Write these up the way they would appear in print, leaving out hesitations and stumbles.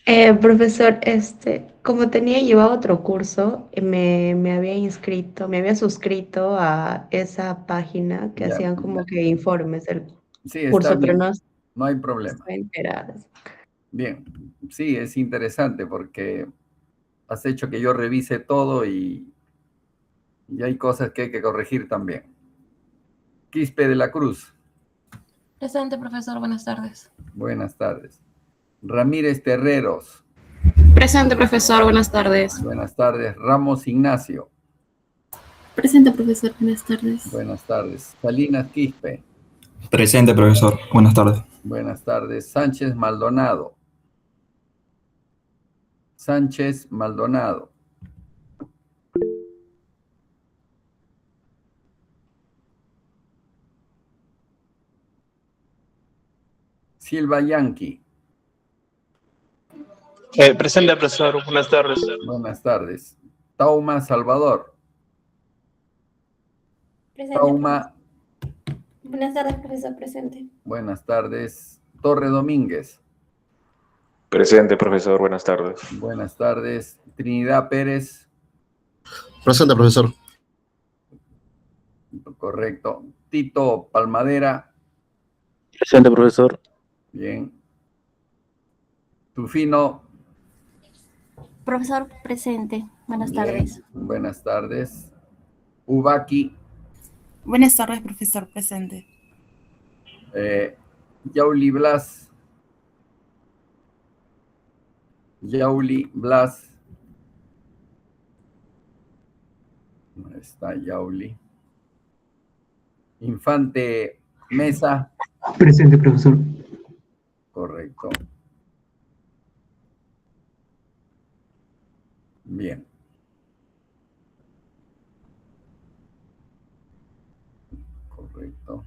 Profesor, como tenía llevado otro curso, me había inscrito, me había suscrito a esa página que Ya, hacían como que informes del sí, está curso, pero bien, no no hay problema. estoy enterada. Bien, sí, es interesante porque has hecho que yo revise todo y hay cosas que hay que corregir también. Quispe de la Cruz, Presente, profesor. Buenas tardes. buenas tardes. Ramírez Terreros, Presente, profesor. Buenas tardes. buenas tardes. Ramos Ignacio, Presente, profesor. Buenas tardes. buenas tardes. Salinas Quispe, Presente, profesor. Buenas tardes. buenas tardes. Sánchez Maldonado, Sánchez Maldonado, Silva Yanqui, Presente, profesor. Buenas tardes. buenas tardes. Tauma Salvador, Presente, profesor. Tauma, Buenas tardes, profesor, presente. buenas tardes. Torre Domínguez, Presente, profesor. Buenas tardes. buenas tardes. Trinidad Pérez, Presente, profesor. correcto. Tito Palmadera, Presente, profesor. bien. Tufino, Profesor, presente. Buenas bien. tardes. Buenas tardes. Ubaki, Buenas tardes, profesor presente. Yauli Blas, Yauli Blas, ¿dónde está Yauli? Infante Mesa, Presente, profesor. correcto. Bien. Correcto.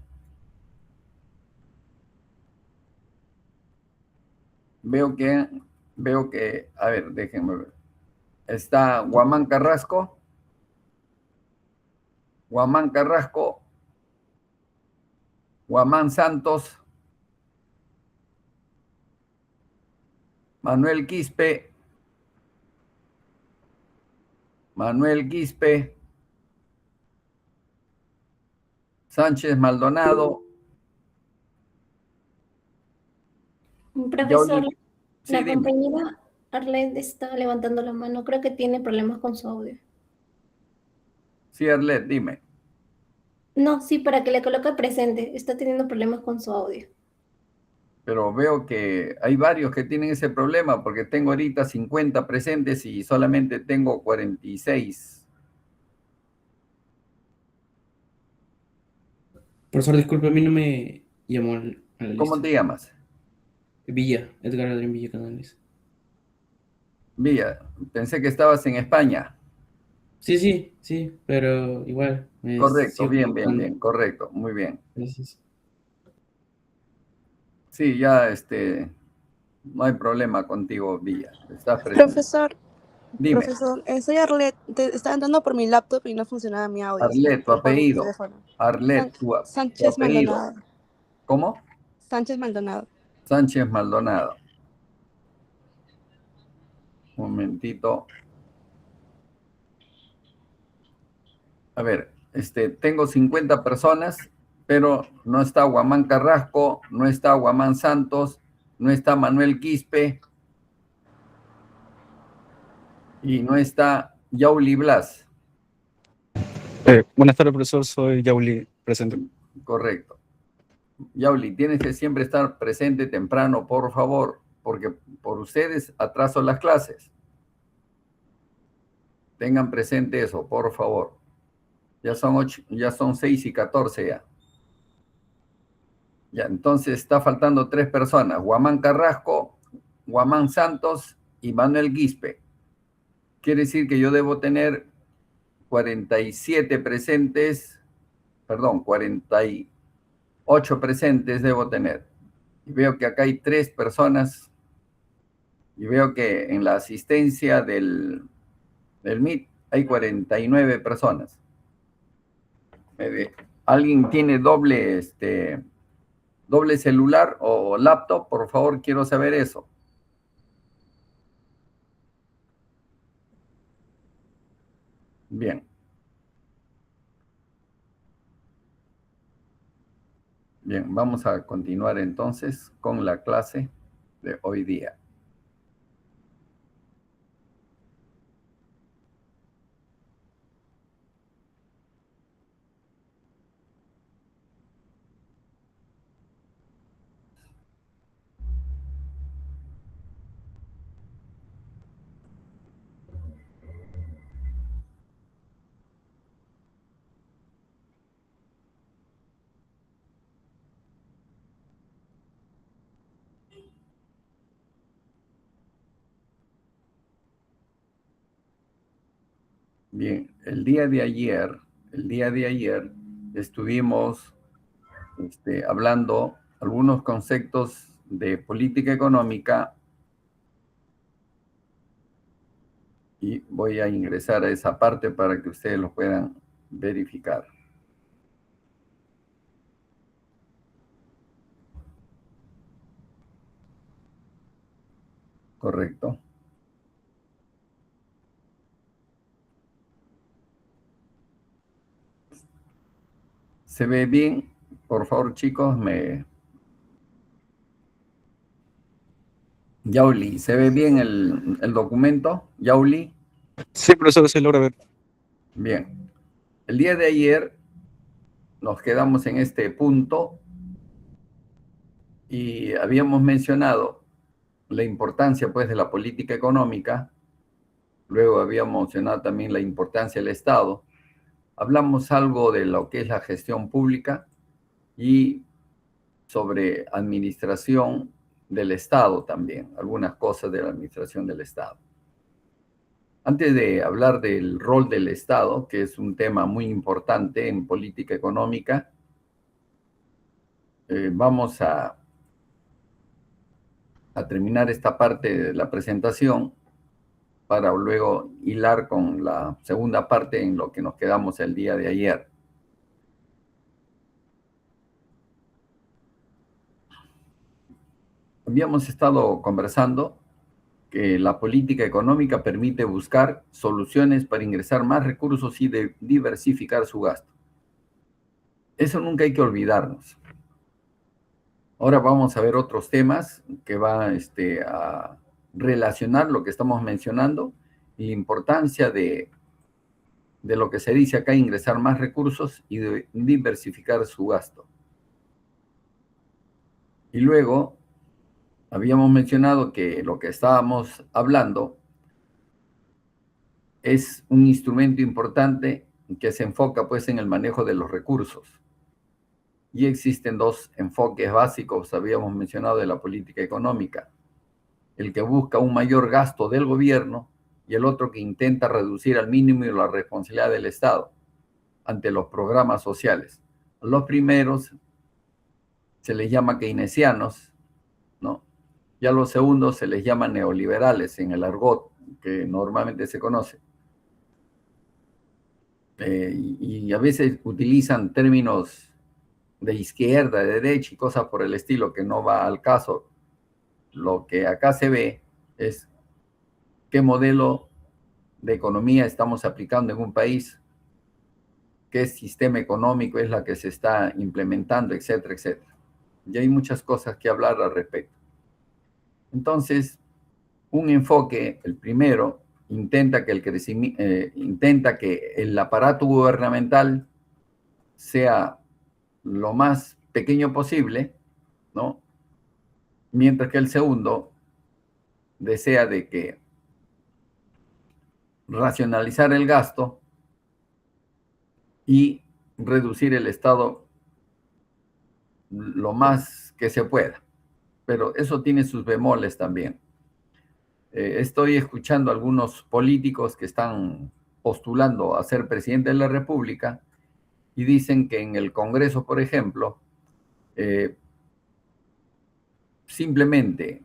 Veo que, a ver, déjenme ver. Está Guamán Carrasco, Guamán Carrasco, Guamán Santos, Manuel Quispe, Manuel Quispe, Sánchez Maldonado, Profesor, sí, la dime. compañera Arlet está levantando la mano. Creo que tiene problemas con su audio. Sí, Arlet, dime. No, sí, para que le coloque presente. Está teniendo problemas con su audio. Pero veo que hay varios que tienen ese problema porque tengo ahorita 50 presentes y solamente tengo 46. Profesor, disculpe, a mí no me llamó a la ¿Cómo lista. te llamas? Villa, Edgar Adrián Villa Canales. Villa, pensé que estabas en España. Sí, pero igual me Correcto, sigo bien, conectando. correcto, muy bien. Gracias. Sí, ya no hay problema contigo, Villa. Estás presente. Profesor, Dime, profesor, soy Arlet. Estaba entrando por mi laptop y no funcionaba mi audio, así que Arlet, tu entré por mi apellido. teléfono. Arlet, tu Sánchez apellido. Maldonado. ¿Cómo? Sánchez Maldonado. Sánchez Maldonado. Un momentito. A ver, tengo 50 personas, pero no está Guamán Carrasco, no está Guamán Santos, no está Manuel Quispe y no está Yauli Blas. Buenas tardes, profesor. Soy Yauli, presente. Correcto. Yauli, tienes que siempre estar presente temprano, por favor, porque por ustedes atraso las clases. Tengan presente eso, por favor. Ya son 6:14 ya. Ya, entonces está faltando 3 personas. Guamán Carrasco, Guamán Santos y Manuel Quispe. Quiere decir que yo debo tener 47 presentes, perdón, 48 presentes debo tener. Y veo que acá hay 3 personas y veo que en la asistencia del Meet hay 49 personas. ¿Alguien tiene doble celular o laptop? Por favor, quiero saber eso. Bien. Bien, vamos a continuar entonces con la clase de hoy día. Bien, el día de ayer estuvimos hablando algunos conceptos de política económica y voy a ingresar a esa parte para que ustedes lo puedan verificar. Correcto. ¿Se ve bien? Por favor, chicos, Yauli, ¿se ve bien el documento? Yauli. Sí, profesor, se logra ver. Bien. El día de ayer nos quedamos en este punto y habíamos mencionado la importancia, pues, de la política económica. Luego habíamos mencionado también la importancia del Estado. Hablamos algo de lo que es la gestión pública y sobre administración del Estado también, algunas cosas de la administración del Estado. Antes de hablar del rol del Estado, que es un tema muy importante en política económica, vamos a terminar esta parte de la presentación para luego hilar con la segunda parte en lo que nos quedamos el día de ayer. Habíamos estado conversando que la política económica permite buscar soluciones para ingresar más recursos y diversificar su gasto. Eso nunca hay que olvidarnos. Ahora vamos a ver otros temas que van a relacionar lo que estamos mencionando y la importancia de lo que se dice acá, ingresar más recursos y diversificar su gasto. Y luego habíamos mencionado que lo que estábamos hablando es un instrumento importante que se enfoca pues en el manejo de los recursos. Y existen dos enfoques básicos, habíamos mencionado, de la política económica. El que busca un mayor gasto del gobierno y el otro que intenta reducir al mínimo la responsabilidad del Estado ante los programas sociales. A los primeros se les llama keynesianos, ¿no? Y a los segundos se les llama neoliberales en el argot que normalmente se conoce. Y a veces utilizan términos de izquierda, de derecha y cosas por el estilo que no va al caso. Lo que acá se ve es qué modelo de economía estamos aplicando en un país, qué sistema económico es la que se está implementando, etcétera, etcétera. Y hay muchas cosas que hablar al respecto. Entonces, un enfoque, el primero, intenta que el aparato gubernamental sea lo más pequeño posible, ¿no? Mientras que el segundo desea de que racionalizar el gasto y reducir el Estado lo más que se pueda. Pero eso tiene sus bemoles también. Estoy escuchando a algunos políticos que están postulando a ser presidente de la República y dicen que en el Congreso, por ejemplo, simplemente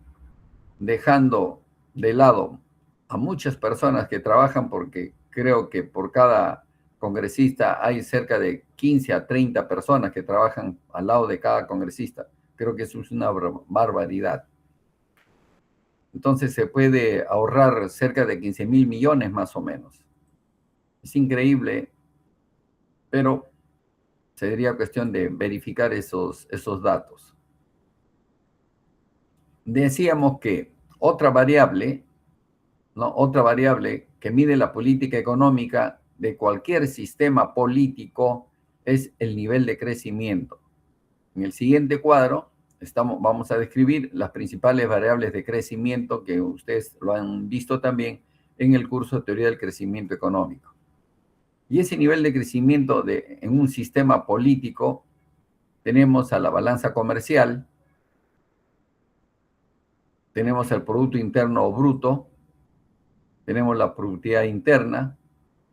dejando de lado a muchas personas que trabajan, porque creo que por cada congresista hay cerca de 15 a 30 personas que trabajan al lado de cada congresista. Creo que eso es una barbaridad. Entonces se puede ahorrar cerca de 15.000 millones más o menos. Es increíble, pero sería cuestión de verificar esos datos. Decíamos que otra variable, ¿no? Otra variable que mide la política económica de cualquier sistema político es el nivel de crecimiento. En el siguiente cuadro vamos a describir las principales variables de crecimiento que ustedes lo han visto también en el curso de Teoría del Crecimiento Económico. Y ese nivel de crecimiento en un sistema político, tenemos a la balanza comercial, tenemos el Producto Interno Bruto, tenemos la productividad interna,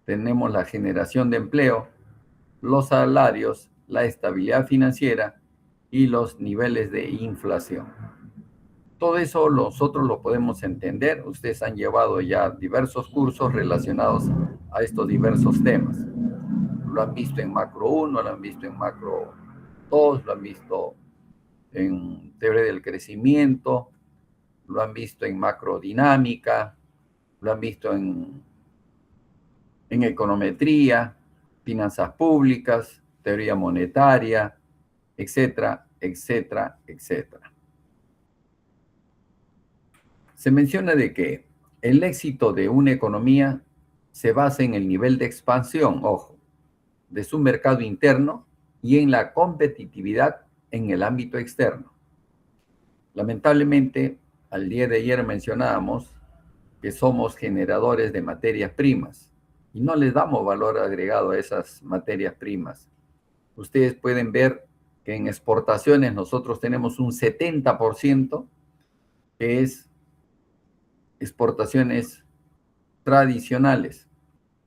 tenemos la generación de empleo, los salarios, la estabilidad financiera y los niveles de inflación. Todo eso nosotros lo podemos entender. Ustedes han llevado ya diversos cursos relacionados a estos diversos temas. Lo han visto en macro 1, lo han visto en macro 2, lo han visto en teoría del crecimiento, lo han visto en macrodinámica, lo han visto en econometría, finanzas públicas, teoría monetaria, etcétera, etcétera, etcétera. Se menciona de que el éxito de una economía se basa en el nivel de expansión, ojo, de su mercado interno y en la competitividad en el ámbito externo. Lamentablemente, al día de ayer mencionábamos que somos generadores de materias primas y no les damos valor agregado a esas materias primas. Ustedes pueden ver que en exportaciones nosotros tenemos un 70% que es exportaciones tradicionales,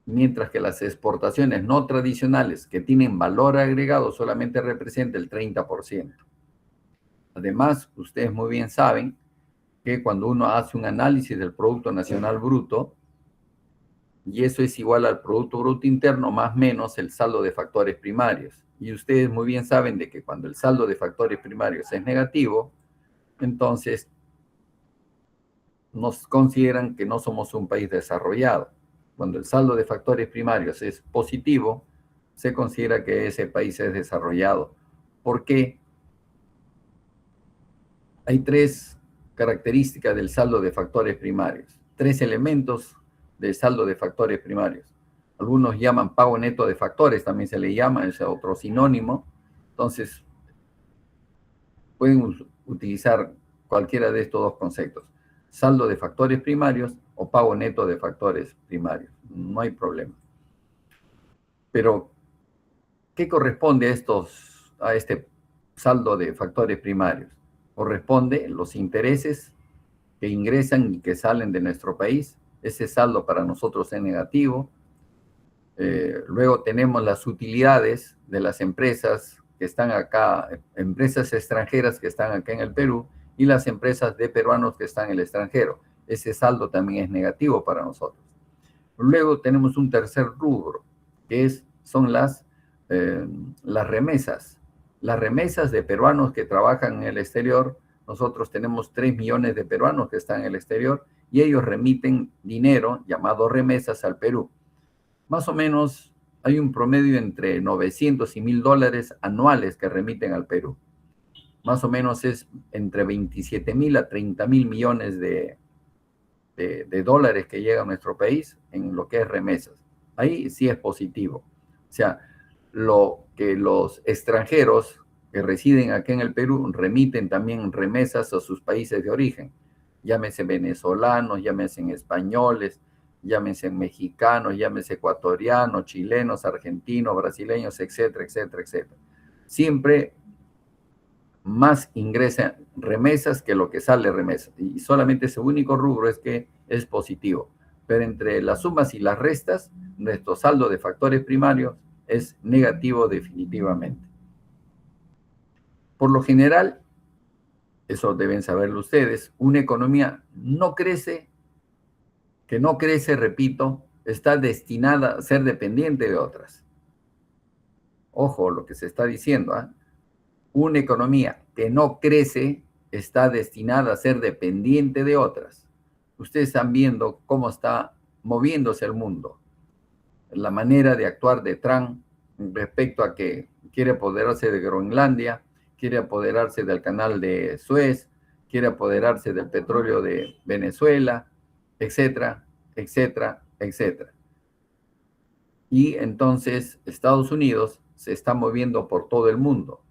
mientras que las exportaciones no tradicionales que tienen valor agregado solamente representa el 30%. Además, ustedes muy bien saben que cuando uno hace un análisis del Producto Nacional Bruto, y eso es igual al Producto Bruto Interno más menos el saldo de factores primarios. Y ustedes muy bien saben de que cuando el saldo de factores primarios es negativo, entonces nos consideran que no somos un país desarrollado. Cuando el saldo de factores primarios es positivo, se considera que ese país es desarrollado. ¿Por qué? Hay tres características del saldo de factores primarios, tres elementos del saldo de factores primarios. Algunos llaman pago neto de factores, también se le llama, es otro sinónimo. Entonces, pueden utilizar cualquiera de estos dos conceptos. Saldo de factores primarios o pago neto de factores primarios. No hay problema. Pero, ¿qué corresponde a este saldo de factores primarios? Corresponde los intereses que ingresan y que salen de nuestro país. Ese saldo para nosotros es negativo. Luego tenemos las utilidades de las empresas que están acá, empresas extranjeras que están acá en el Perú, y las empresas de peruanos que están en el extranjero. Ese saldo también es negativo para nosotros. Luego tenemos un tercer rubro, que son las remesas. Las remesas de peruanos que trabajan en el exterior. Nosotros tenemos 3 millones de peruanos que están en el exterior y ellos remiten dinero llamado remesas al Perú. Más o menos hay un promedio entre 900 y $1,000 anuales que remiten al Perú. Más o menos es entre 27.000 a 30.000 millones de dólares que llegan a nuestro país en lo que es remesas. Ahí sí es positivo. O sea, lo que los extranjeros que residen aquí en el Perú remiten también remesas a sus países de origen. Llámese venezolanos, llámese españoles, llámese mexicanos, llámese ecuatorianos, chilenos, argentinos, brasileños, etcétera, etcétera, etcétera. Siempre más ingresan remesas que lo que sale remesas. Y solamente ese único rubro es que es positivo. Pero entre las sumas y las restas, nuestro saldo de factores primarios es negativo definitivamente. Por lo general, eso deben saberlo ustedes, una economía que no crece, repito, está destinada a ser dependiente de otras. Ojo lo que se está diciendo, ¿eh? Una economía que no crece está destinada a ser dependiente de otras. Ustedes están viendo cómo está moviéndose el mundo. la manera de actuar de Trump respecto a que quiere apoderarse de Groenlandia, quiere apoderarse del canal de Suez, quiere apoderarse del petróleo de Venezuela, etcétera, etcétera, etcétera. Y entonces Estados Unidos se está moviendo por todo el mundo.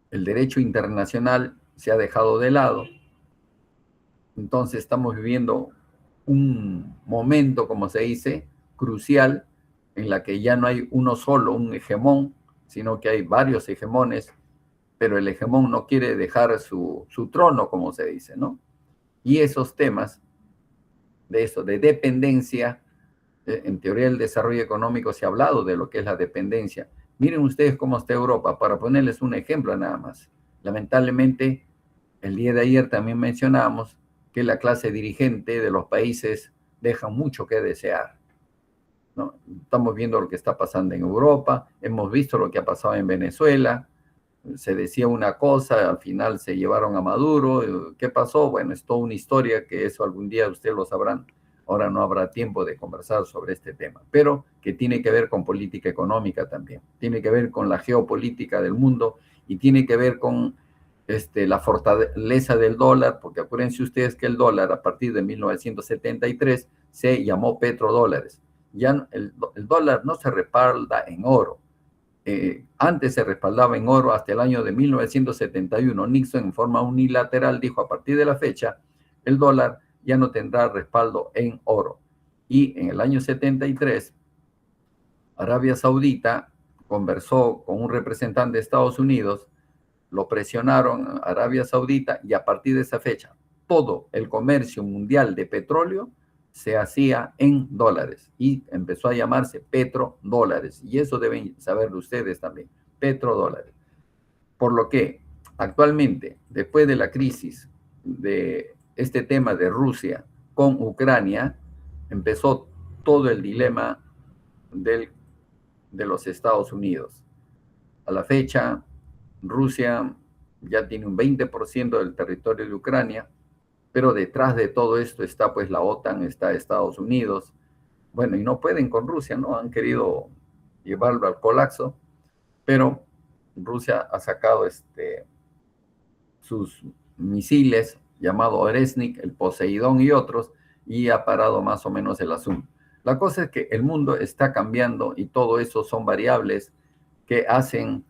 El derecho internacional se ha dejado de lado. Entonces estamos viviendo un momento, como se dice, crucial, en la que ya no hay uno solo, un hegemón, sino que hay varios hegemones, pero el hegemón no quiere dejar su trono, como se dice, ¿no? Y esos temas de eso, de dependencia, en teoría del desarrollo económico se ha hablado de lo que es la dependencia. Miren ustedes cómo está Europa, para ponerles un ejemplo nada más. Lamentablemente, el día de ayer también mencionábamos que la clase dirigente de los países deja mucho que desear, ¿no? Estamos viendo lo que está pasando en Europa, hemos visto lo que ha pasado en Venezuela, se decía una cosa, al final se llevaron a Maduro. ¿Qué pasó? Bueno, es toda una historia que eso algún día ustedes lo sabrán. Ahora no habrá tiempo de conversar sobre este tema, pero que tiene que ver con política económica también, tiene que ver con la geopolítica del mundo y tiene que ver con la fortaleza del dólar, porque acuérdense ustedes que el dólar a partir de 1973 se llamó petrodólares. Ya el dólar no se respalda en oro. Antes se respaldaba en oro hasta el año de 1971. Nixon en forma unilateral dijo a partir de la fecha el dólar ya no tendrá respaldo en oro. Y en el año 73 Arabia Saudita conversó con un representante de Estados Unidos, lo presionaron a Arabia Saudita y a partir de esa fecha todo el comercio mundial de petróleo se hacía en dólares y empezó a llamarse petrodólares. Y eso deben saberlo ustedes también, petrodólares. Por lo que actualmente, después de la crisis de este tema de Rusia con Ucrania, empezó todo el dilema de los Estados Unidos. A la fecha, Rusia ya tiene un 20% del territorio de Ucrania, pero detrás de todo esto está pues la OTAN, está Estados Unidos. Bueno, y no pueden con Rusia, ¿no? Han querido llevarlo al colapso, pero Rusia ha sacado sus misiles, llamado Oresnik, el Poseidón y otros, y ha parado más o menos el asunto. La cosa es que el mundo está cambiando y todo eso son variables que hacen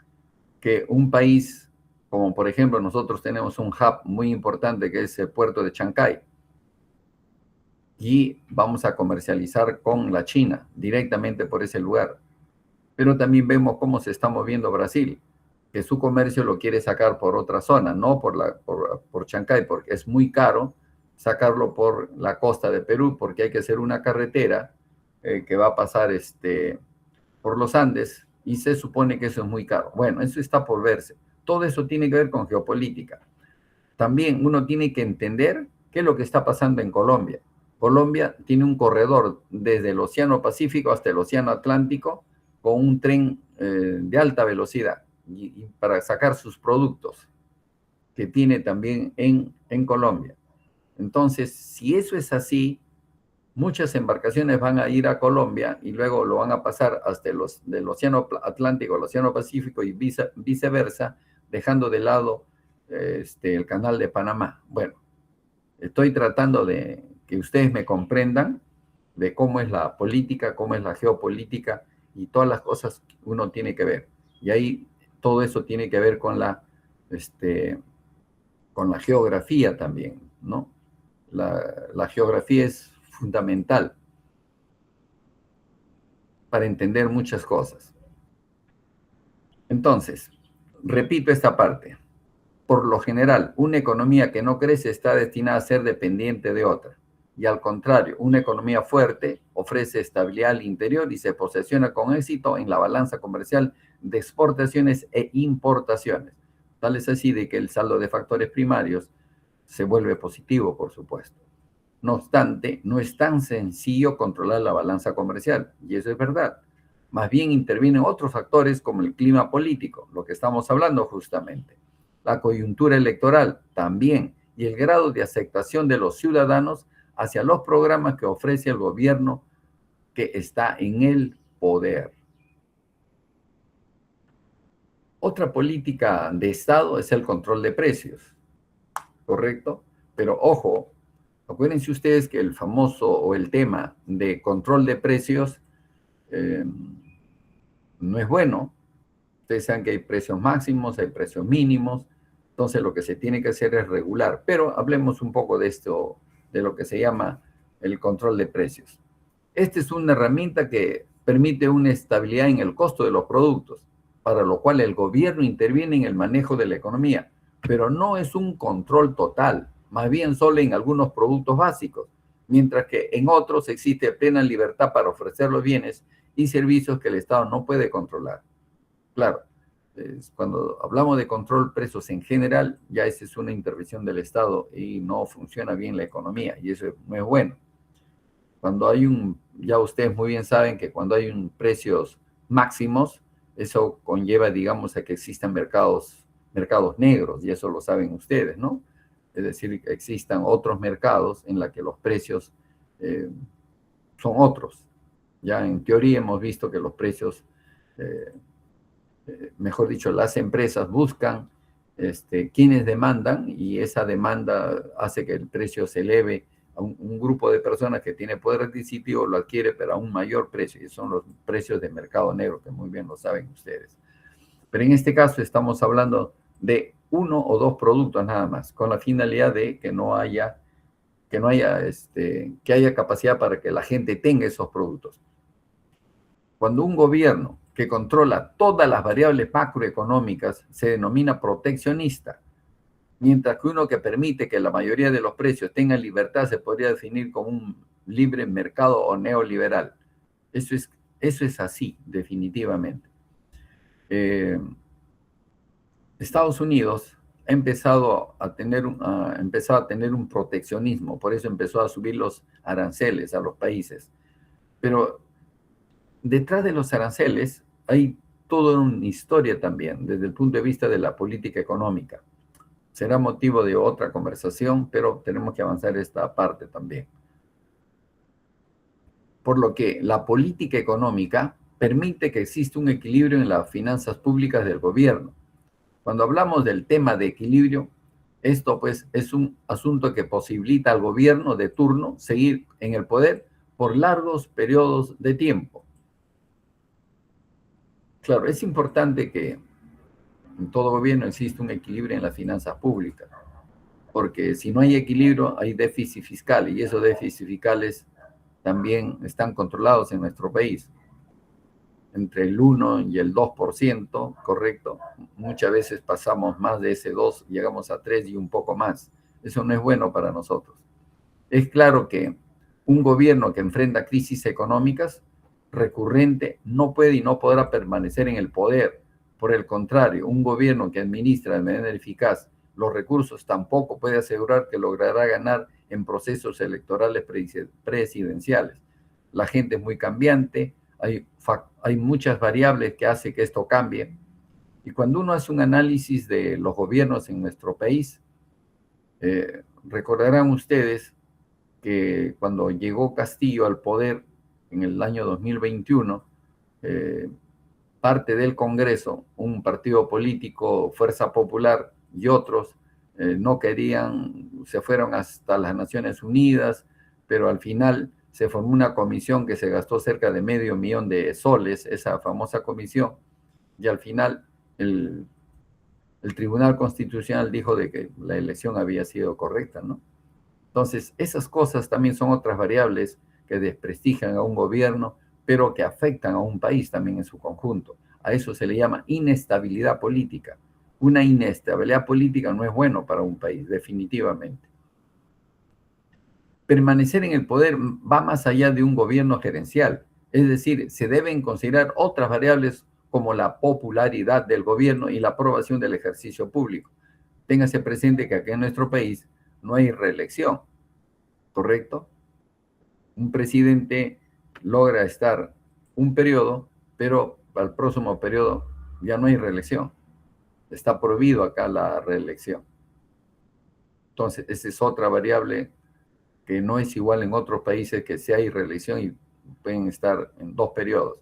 que un país, como por ejemplo nosotros tenemos un hub muy importante que es el puerto de Chancay, y vamos a comercializar con la China directamente por ese lugar. Pero también vemos cómo se está moviendo Brasil, que su comercio lo quiere sacar por otra zona, no por Chancay, porque es muy caro sacarlo por la costa de Perú, porque hay que hacer una carretera que va a pasar por los Andes, y se supone que eso es muy caro. Bueno, eso está por verse. Todo eso tiene que ver con geopolítica. También uno tiene que entender qué es lo que está pasando en Colombia. Colombia tiene un corredor desde el Océano Pacífico hasta el Océano Atlántico con un tren de alta velocidad y para sacar sus productos que tiene también en Colombia. Entonces, si eso es así, muchas embarcaciones van a ir a Colombia y luego lo van a pasar hasta del Océano Atlántico al Océano Pacífico y viceversa, dejando de lado el canal de Panamá. Bueno, estoy tratando de que ustedes me comprendan de cómo es la política, cómo es la geopolítica y todas las cosas que uno tiene que ver. Y ahí todo eso tiene que ver con la geografía también, ¿no? La geografía es fundamental para entender muchas cosas. Entonces, repito esta parte. Por lo general, una economía que no crece está destinada a ser dependiente de otra. Y al contrario, una economía fuerte ofrece estabilidad al interior y se posiciona con éxito en la balanza comercial de exportaciones e importaciones. Tal es así de que el saldo de factores primarios se vuelve positivo, por supuesto. No obstante, no es tan sencillo controlar la balanza comercial, y eso es verdad. Más bien intervienen otros factores como el clima político, lo que estamos hablando justamente, la coyuntura electoral también, y el grado de aceptación de los ciudadanos hacia los programas que ofrece el gobierno que está en el poder. Otra política de Estado es el control de precios, ¿correcto? Pero ojo, acuérdense ustedes que el famoso o el tema de control de precios no es bueno. Ustedes saben que hay precios máximos, hay precios mínimos, entonces lo que se tiene que hacer es regular. Pero hablemos un poco de esto, de lo que se llama el control de precios. Esta es una herramienta que permite una estabilidad en el costo de los productos, para lo cual el gobierno interviene en el manejo de la economía, pero no es un control total, más bien solo en algunos productos básicos, mientras que en otros existe plena libertad para ofrecer los bienes y servicios que el Estado no puede controlar. Claro, cuando hablamos de control de precios en general, ya esa es una intervención del Estado y no funciona bien la economía, y eso no es bueno. Cuando hay ya ustedes muy bien saben que cuando hay precios máximos, eso conlleva, digamos, a que existan mercados negros, y eso lo saben ustedes, ¿no? Es decir, que existan otros mercados en los que los precios son otros. Ya en teoría hemos visto que los precios, mejor dicho, las empresas buscan quienes demandan, y esa demanda hace que el precio se eleve a un grupo de personas que tiene poder adquisitivo, lo adquiere pero a un mayor precio, y son los precios de mercado negro, que muy bien lo saben ustedes. Pero en este caso estamos hablando de 1 o 2 productos nada más, con la finalidad de que haya capacidad para que la gente tenga esos productos. Cuando un gobierno que controla todas las variables macroeconómicas se denomina proteccionista, mientras que uno que permite que la mayoría de los precios tengan libertad se podría definir como un libre mercado o neoliberal. Eso es así, definitivamente. Estados Unidos ha empezado a tener un proteccionismo, por eso empezó a subir los aranceles a los países. Pero detrás de los aranceles hay toda una historia también, desde el punto de vista de la política económica. Será motivo de otra conversación, pero tenemos que avanzar esta parte también. Por lo que la política económica permite que exista un equilibrio en las finanzas públicas del gobierno. Cuando hablamos del tema de equilibrio, esto pues es un asunto que posibilita al gobierno de turno seguir en el poder por largos periodos de tiempo. Claro, es importante que en todo gobierno existe un equilibrio en las finanzas públicas, porque si no hay equilibrio hay déficit fiscal, y esos déficits fiscales también están controlados en nuestro país, entre el 1 y el 2%, correcto. Muchas veces pasamos más de ese 2, llegamos a 3 y un poco más. Eso no es bueno para nosotros. Es claro que un gobierno que enfrenta crisis económicas recurrente no puede y no podrá permanecer en el poder. Por el contrario, un gobierno que administra de manera eficaz los recursos tampoco puede asegurar que logrará ganar en procesos electorales presidenciales. La gente es muy cambiante, hay muchas variables que hacen que esto cambie. Y cuando uno hace un análisis de los gobiernos en nuestro país, recordarán ustedes que cuando llegó Castillo al poder en el año 2021, parte del Congreso, un partido político, Fuerza Popular y otros, no querían, se fueron hasta las Naciones Unidas, pero al final se formó una comisión que se gastó cerca de $500,000 de soles, esa famosa comisión, y al final el Tribunal Constitucional dijo de que la elección había sido correcta, ¿no? Entonces, esas cosas también son otras variables que desprestigian a un gobierno, pero que afectan a un país también en su conjunto. A eso se le llama inestabilidad política. Una inestabilidad política no es bueno para un país, definitivamente. Permanecer en el poder va más allá de un gobierno gerencial, es decir, se deben considerar otras variables como la popularidad del gobierno y la aprobación del ejercicio público. Téngase presente que aquí en nuestro país no hay reelección, ¿correcto? Un presidente logra estar un periodo, pero al próximo periodo ya no hay reelección. Está prohibido acá la reelección. Entonces, esa es otra variable que no es igual en otros países, que si hay reelección y pueden estar en 2 periodos.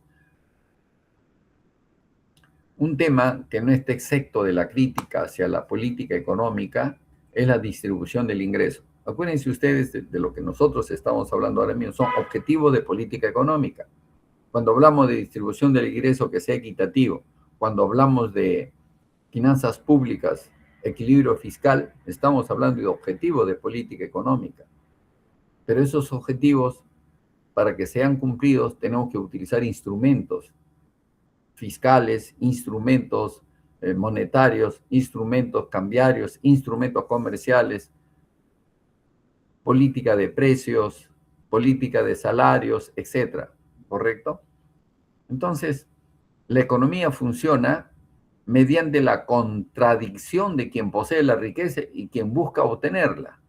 Un tema que no está exento de la crítica hacia la política económica es la distribución del ingreso. Acuérdense ustedes de lo que nosotros estamos hablando ahora mismo, son objetivos de política económica. Cuando hablamos de distribución del ingreso que sea equitativo, cuando hablamos de finanzas públicas, equilibrio fiscal, estamos hablando de objetivos de política económica. Pero esos objetivos, para que sean cumplidos, tenemos que utilizar instrumentos fiscales, instrumentos monetarios, instrumentos cambiarios, instrumentos comerciales, política de precios, política de salarios, etcétera, ¿correcto? Entonces, la economía funciona mediante la contradicción de quien posee la riqueza y quien busca obtenerla.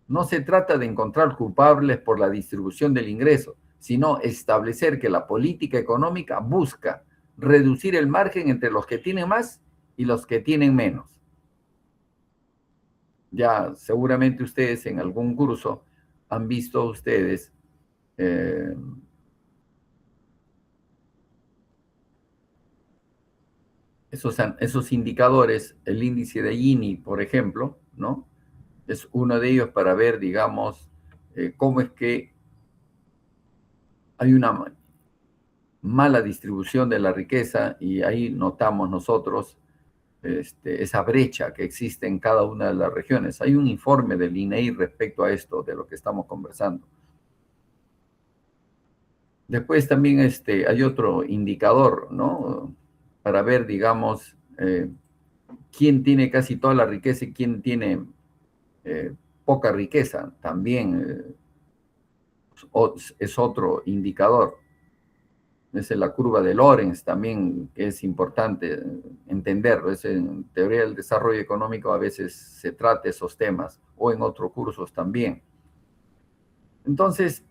No se trata de encontrar culpables por la distribución del ingreso, sino establecer que la política económica busca reducir el margen entre los que tienen más y los que tienen menos. Ya seguramente ustedes en algún curso han visto ustedes esos indicadores, el índice de Gini, por ejemplo, ¿no? Es uno de ellos para ver, digamos, cómo es que hay una mala distribución de la riqueza y ahí notamos nosotros esa brecha que existe en cada una de las regiones. Hay un informe del INEI respecto a esto, de lo que estamos conversando. Después también hay otro indicador, ¿no? Para ver, digamos, quién tiene casi toda la riqueza y quién tiene poca riqueza. También es otro indicador. Esa es la curva de Lorenz también, que es importante entenderlo. En teoría del desarrollo económico a veces se trata esos temas, o en otros cursos también. Entonces,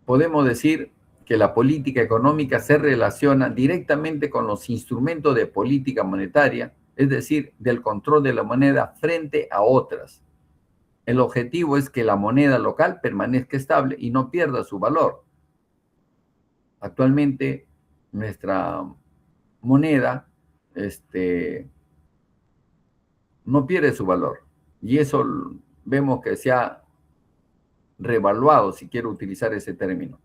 podemos decir que la política económica se relaciona directamente con los instrumentos de política monetaria, es decir, del control de la moneda frente a otras. El objetivo es que la moneda local permanezca estable y no pierda su valor. Actualmente, nuestra moneda no pierde su valor. Y eso vemos que se ha revaluado, si quiero utilizar ese término.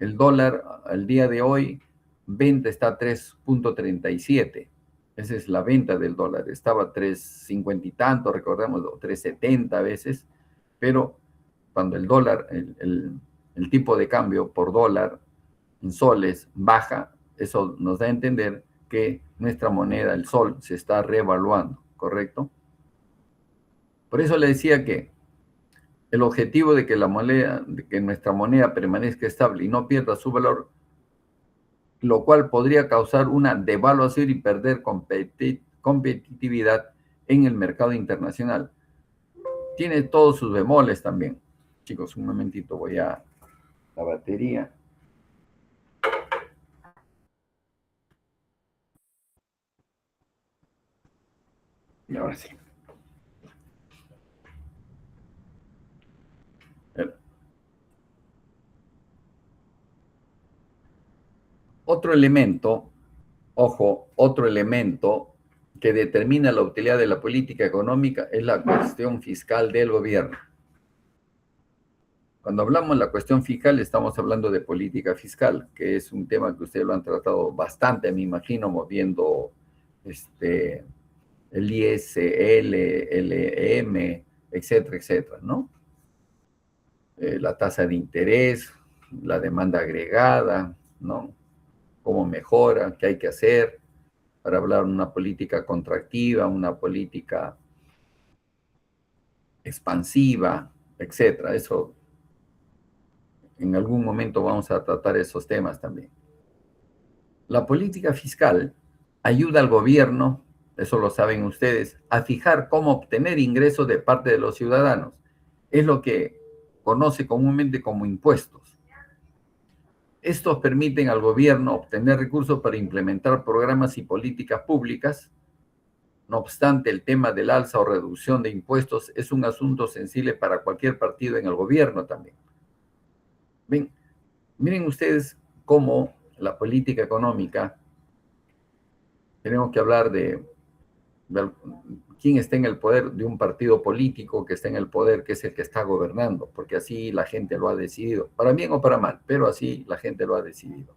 El dólar, al día de hoy, venta está a 3.37. Esa es la venta del dólar. Estaba a 3.50 y tanto, recordemos, 3.70 a veces. Pero cuando el dólar, el tipo de cambio por dólar en soles baja, eso nos da a entender que nuestra moneda, el sol, se está revaluando, ¿correcto? Por eso le decía que el objetivo de que nuestra moneda permanezca estable y no pierda su valor, lo cual podría causar una devaluación y perder competitividad en el mercado internacional. Tiene todos sus bemoles también. Chicos, un momentito, voy a la batería. Y ahora sí. Otro elemento, ojo, otro elemento que determina la utilidad de la política económica es la cuestión fiscal del gobierno. Cuando hablamos de la cuestión fiscal, estamos hablando de política fiscal, que es un tema que ustedes lo han tratado bastante, me imagino, moviendo el ISL, el EM, etcétera, etcétera, ¿no? La tasa de interés, la demanda agregada, ¿no? Cómo mejora, qué hay que hacer para hablar de una política contractiva, una política expansiva, etcétera. Eso, en algún momento vamos a tratar esos temas también. La política fiscal ayuda al gobierno, eso lo saben ustedes, a fijar cómo obtener ingresos de parte de los ciudadanos. Es lo que conoce comúnmente como impuestos. Estos permiten al gobierno obtener recursos para implementar programas y políticas públicas. No obstante, el tema del alza o reducción de impuestos es un asunto sensible para cualquier partido en el gobierno también. Ven, miren ustedes cómo la política económica, tenemos que hablar de quién está en el poder, de un partido político que está en el poder, que es el que está gobernando, porque así la gente lo ha decidido, para bien o para mal, pero así la gente lo ha decidido.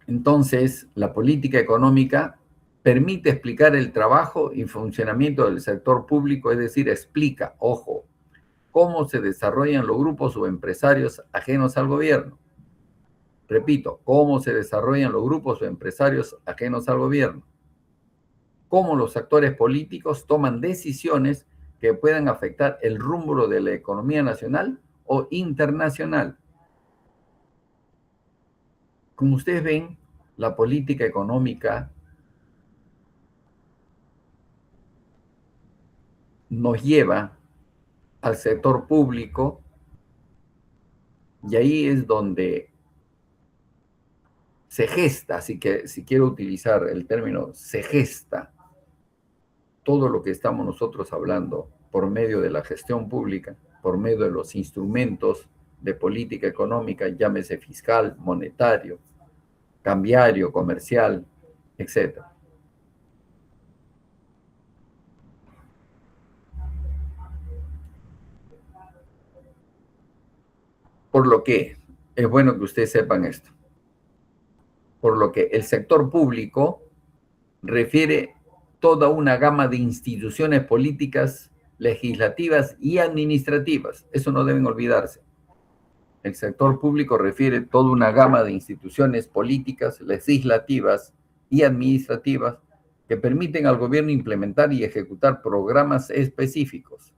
Entonces, la política económica permite explicar el trabajo y funcionamiento del sector público, es decir, explica, ojo, cómo se desarrollan los grupos o empresarios ajenos al gobierno. Repito, cómo se desarrollan los grupos o empresarios ajenos al gobierno. Cómo los actores políticos toman decisiones que puedan afectar el rumbo de la economía nacional o internacional. Como ustedes ven, la política económica nos lleva al sector público y ahí es donde se gesta, así que si quiero utilizar el término se gesta todo lo que estamos nosotros hablando por medio de la gestión pública, por medio de los instrumentos de política económica, llámese fiscal, monetario, cambiario, comercial, etc. Por lo que es bueno que ustedes sepan esto. Por lo que el sector público refiere toda una gama de instituciones políticas, legislativas y administrativas. Eso no deben olvidarse. El sector público refiere toda una gama de instituciones políticas, legislativas y administrativas que permiten al gobierno implementar y ejecutar programas específicos.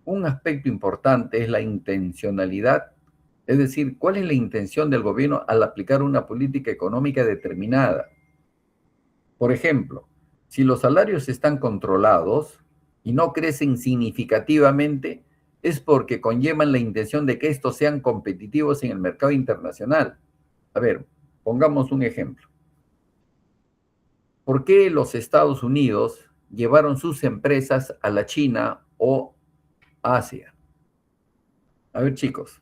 Un aspecto importante es la intencionalidad, es decir, cuál es la intención del gobierno al aplicar una política económica determinada. Por ejemplo, si los salarios están controlados y no crecen significativamente, es porque conllevan la intención de que estos sean competitivos en el mercado internacional. A ver, pongamos un ejemplo. ¿Por qué los Estados Unidos llevaron sus empresas a la China o Asia? A ver, chicos,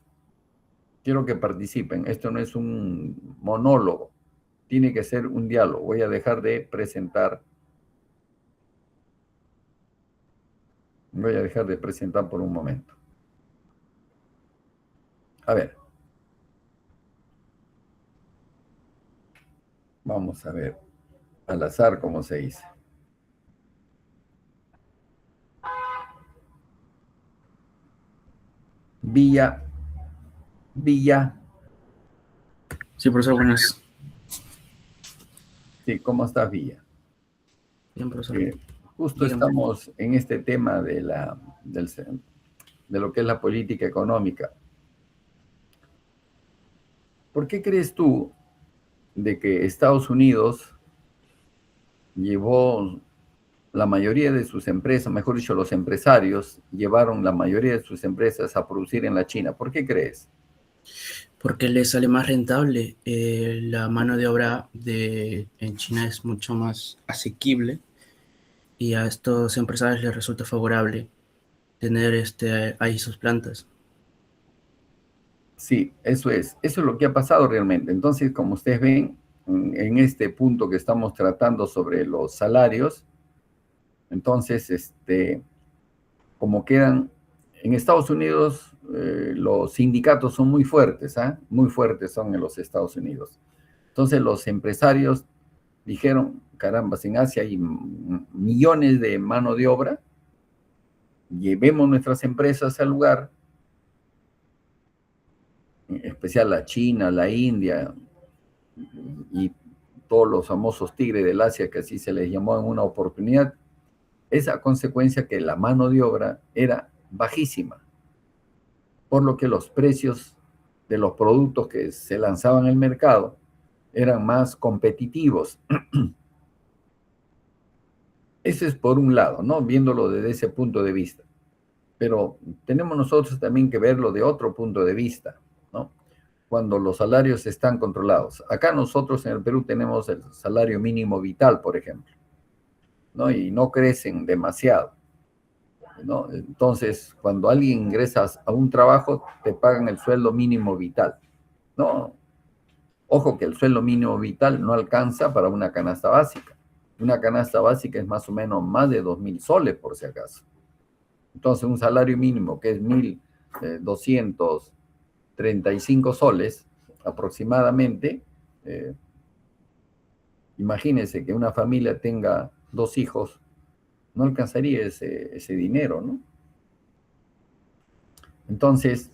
quiero que participen. Esto no es un monólogo, tiene que ser un diálogo. Voy a dejar de presentar. Voy a dejar de presentar por un momento. A ver. Vamos a ver. Al azar, como se dice. Villa. Sí, profesor, buenas. Sí, ¿cómo estás, Villa? Bien, profesor. Justo estamos en este tema de lo que es la política económica. ¿Por qué crees tú de que Estados Unidos llevó la mayoría de sus empresas, mejor dicho, los empresarios llevaron la mayoría de sus empresas a producir en la China? ¿Por qué crees? Porque les sale más rentable. La mano de obra en China es mucho más asequible y a estos empresarios les resulta favorable tener ahí sus plantas. Sí, eso es lo que ha pasado realmente. Entonces, como ustedes ven, en este punto que estamos tratando sobre los salarios, entonces, como quedan en Estados Unidos, los sindicatos son muy fuertes, muy fuertes son en los Estados Unidos. Entonces, los empresarios dijeron, caramba, en Asia hay millones de mano de obra, llevemos nuestras empresas al lugar, en especial la China, la India y todos los famosos tigres del Asia, que así se les llamó en una oportunidad, esa consecuencia que la mano de obra era bajísima, por lo que los precios de los productos que se lanzaban al mercado eran más competitivos. Ese es por un lado, ¿no? Viéndolo desde ese punto de vista. Pero tenemos nosotros también que verlo de otro punto de vista, ¿no? Cuando los salarios están controlados. Acá nosotros en el Perú tenemos el salario mínimo vital, por ejemplo, ¿no? Y no crecen demasiado. ¿no? Entonces, cuando alguien ingresa a un trabajo, te pagan el sueldo mínimo vital, ¿no? Ojo que el sueldo mínimo vital no alcanza para una canasta básica. Una canasta básica es más o menos más de 2.000 soles, por si acaso. Entonces, un salario mínimo que es 1.235 soles aproximadamente, imagínense que una familia tenga 2 hijos, no alcanzaría ese dinero, ¿no? Entonces,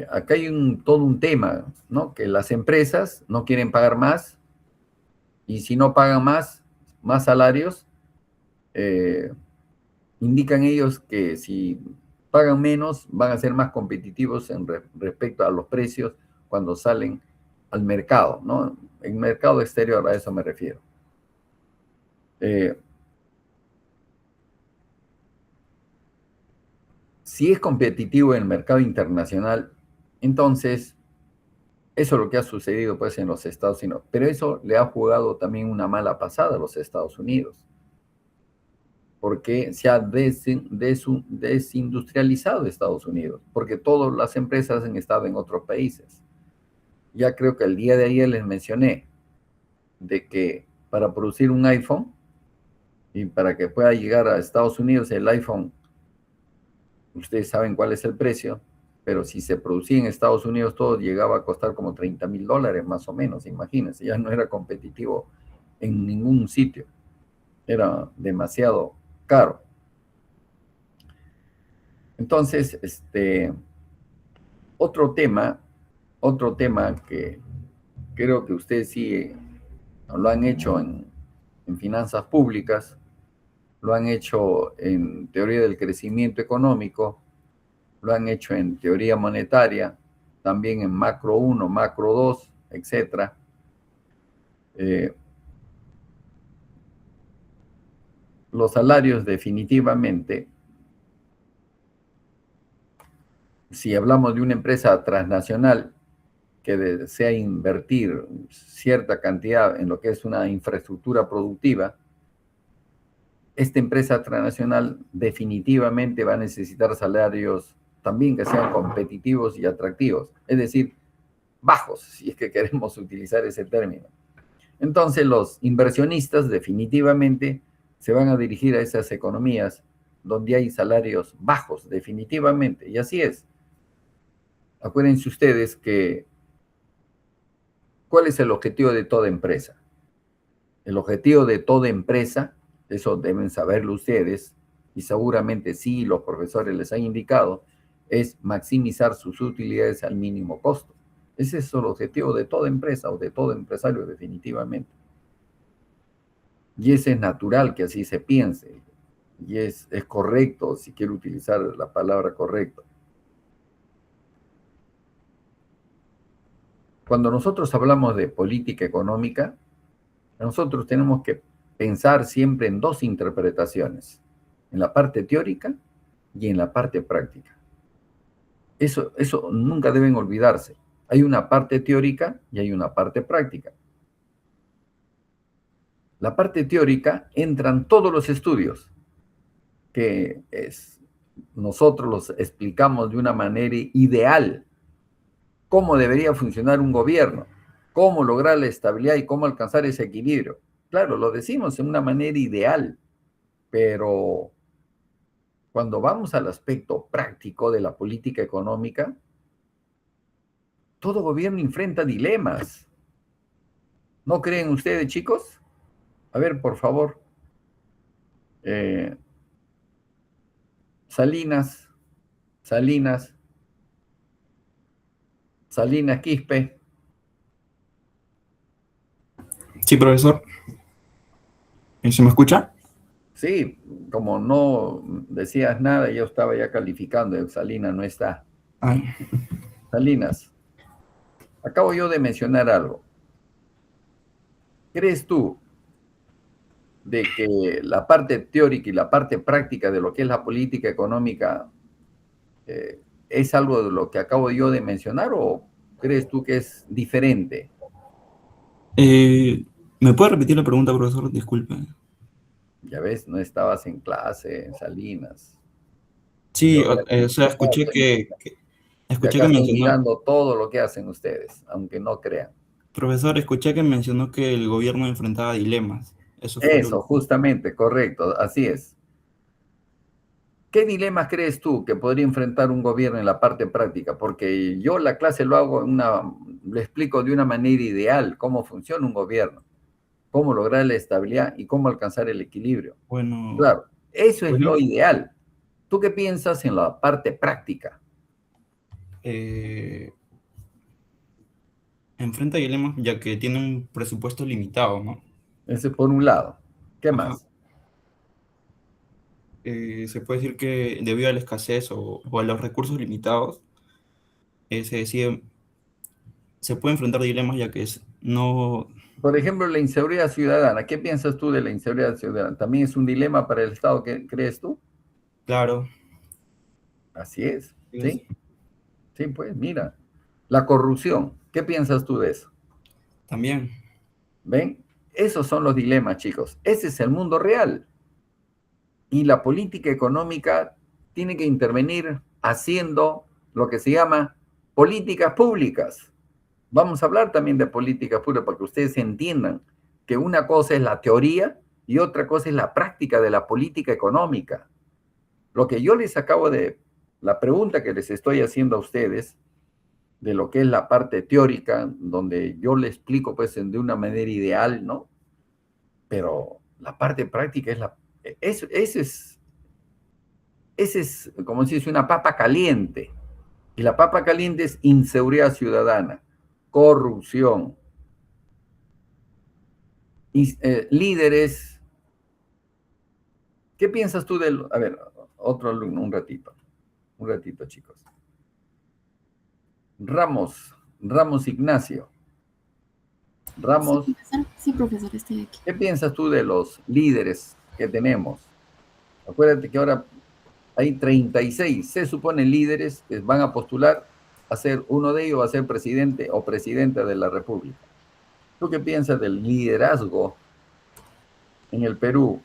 acá hay todo un tema, ¿no? Que las empresas no quieren pagar más, y si no pagan más salarios, indican ellos que si pagan menos, van a ser más competitivos respecto a los precios cuando salen al mercado, ¿no? En mercado exterior, a eso me refiero. Si es competitivo en el mercado internacional, entonces eso es lo que ha sucedido pues en los Estados Unidos. Pero eso le ha jugado también una mala pasada a los Estados Unidos, porque se ha desindustrializado Estados Unidos, porque todas las empresas han estado en otros países. Ya creo que el día de ayer les mencioné de que para producir un iPhone y para que pueda llegar a Estados Unidos el iPhone, ustedes saben cuál es el precio, pero si se producía en Estados Unidos todo llegaba a costar como $30,000 más o menos, imagínense, ya no era competitivo en ningún sitio, era demasiado caro. Entonces, otro tema que creo que ustedes sí lo han hecho en finanzas públicas, lo han hecho en teoría del crecimiento económico, lo han hecho en teoría monetaria, también en macro 1, macro 2, etc. Los salarios definitivamente, si hablamos de una empresa transnacional que desea invertir cierta cantidad en lo que es una infraestructura productiva, esta empresa transnacional definitivamente va a necesitar salarios también que sean competitivos y atractivos, es decir, bajos, si es que queremos utilizar ese término. Entonces los inversionistas definitivamente se van a dirigir a esas economías donde hay salarios bajos, definitivamente, y así es. Acuérdense ustedes que ¿cuál es el objetivo de toda empresa? El objetivo de toda empresa, eso deben saberlo ustedes, y seguramente sí los profesores les han indicado, es maximizar sus utilidades al mínimo costo. Ese es el objetivo de toda empresa o de todo empresario definitivamente. Y ese es natural que así se piense, y es correcto, si quiero utilizar la palabra correcto. Cuando nosotros hablamos de política económica, nosotros tenemos que pensar siempre en 2 interpretaciones, en la parte teórica y en la parte práctica. Eso nunca deben olvidarse. Hay una parte teórica y hay una parte práctica. La parte teórica entran todos los estudios, que nosotros los explicamos de una manera ideal, cómo debería funcionar un gobierno, cómo lograr la estabilidad y cómo alcanzar ese equilibrio. Claro, lo decimos en una manera ideal, pero cuando vamos al aspecto práctico de la política económica, todo gobierno enfrenta dilemas. ¿No creen ustedes, chicos? A ver, por favor. Salinas Quispe. Sí, profesor. ¿Se me escucha? Sí, como no decías nada, yo estaba ya calificando. Salinas no está. Ay. Salinas, acabo yo de mencionar algo. ¿Crees tú de que la parte teórica y la parte práctica de lo que es la política económica es algo de lo que acabo yo de mencionar, o crees tú que es diferente? ¿Me puede repetir la pregunta, profesor? Disculpe. Ya ves, no estabas en clase, Salinas. Sí, Yo o sea, escuché y escuché acá que estoy mencionó, mirando todo lo que hacen ustedes, aunque no crean. profesor, escuché que mencionó que el gobierno enfrentaba dilemas. Eso fue lo Eso, justamente, correcto, así es. ¿Qué dilemas crees tú que podría enfrentar un gobierno en la parte práctica? Porque yo la clase lo explico de una manera ideal, cómo funciona un gobierno, cómo lograr la estabilidad y cómo alcanzar el equilibrio. bueno, Claro, eso por es lo ejemplo, ideal. ¿Tú qué piensas en la parte práctica? eh, enfrenta dilemas ya que tiene un presupuesto limitado, ¿no? Ese por un lado. ¿Qué Ajá. más? Se puede decir que debido a la escasez o a los recursos limitados, se puede enfrentar dilemas ya que no, Por ejemplo, la inseguridad ciudadana. ¿Qué piensas tú de la inseguridad ciudadana? ¿También es un dilema para el Estado, crees tú? claro, Así es, es- ¿sí? Sí, pues mira. La corrupción. ¿Qué piensas tú de eso? también. ¿Ven? Esos son los dilemas, chicos. Ese es el mundo real. Y la política económica tiene que intervenir haciendo lo que se llama políticas públicas. Vamos a hablar también de políticas públicas para que ustedes entiendan que una cosa es la teoría y otra cosa es la práctica de la política económica. Lo que yo les acabo de, la pregunta que les estoy haciendo a ustedes, de lo que es la parte teórica, donde yo le explico pues de una manera ideal, ¿no? Pero la parte práctica es ese es, como se dice, una papa caliente. Y la papa caliente es inseguridad ciudadana, corrupción, y, líderes. ¿Qué piensas tú del... A ver, otro alumno, un ratito, chicos. Ramos Ignacio. Sí, Ramos, profesor. Sí, profesor, estoy aquí. ¿qué piensas tú de los líderes que tenemos? Acuérdate que ahora hay 36, se supone, líderes que van a postular a ser, uno de ellos va a ser presidente o presidenta de la República. ¿Tú qué piensas del liderazgo en el Perú,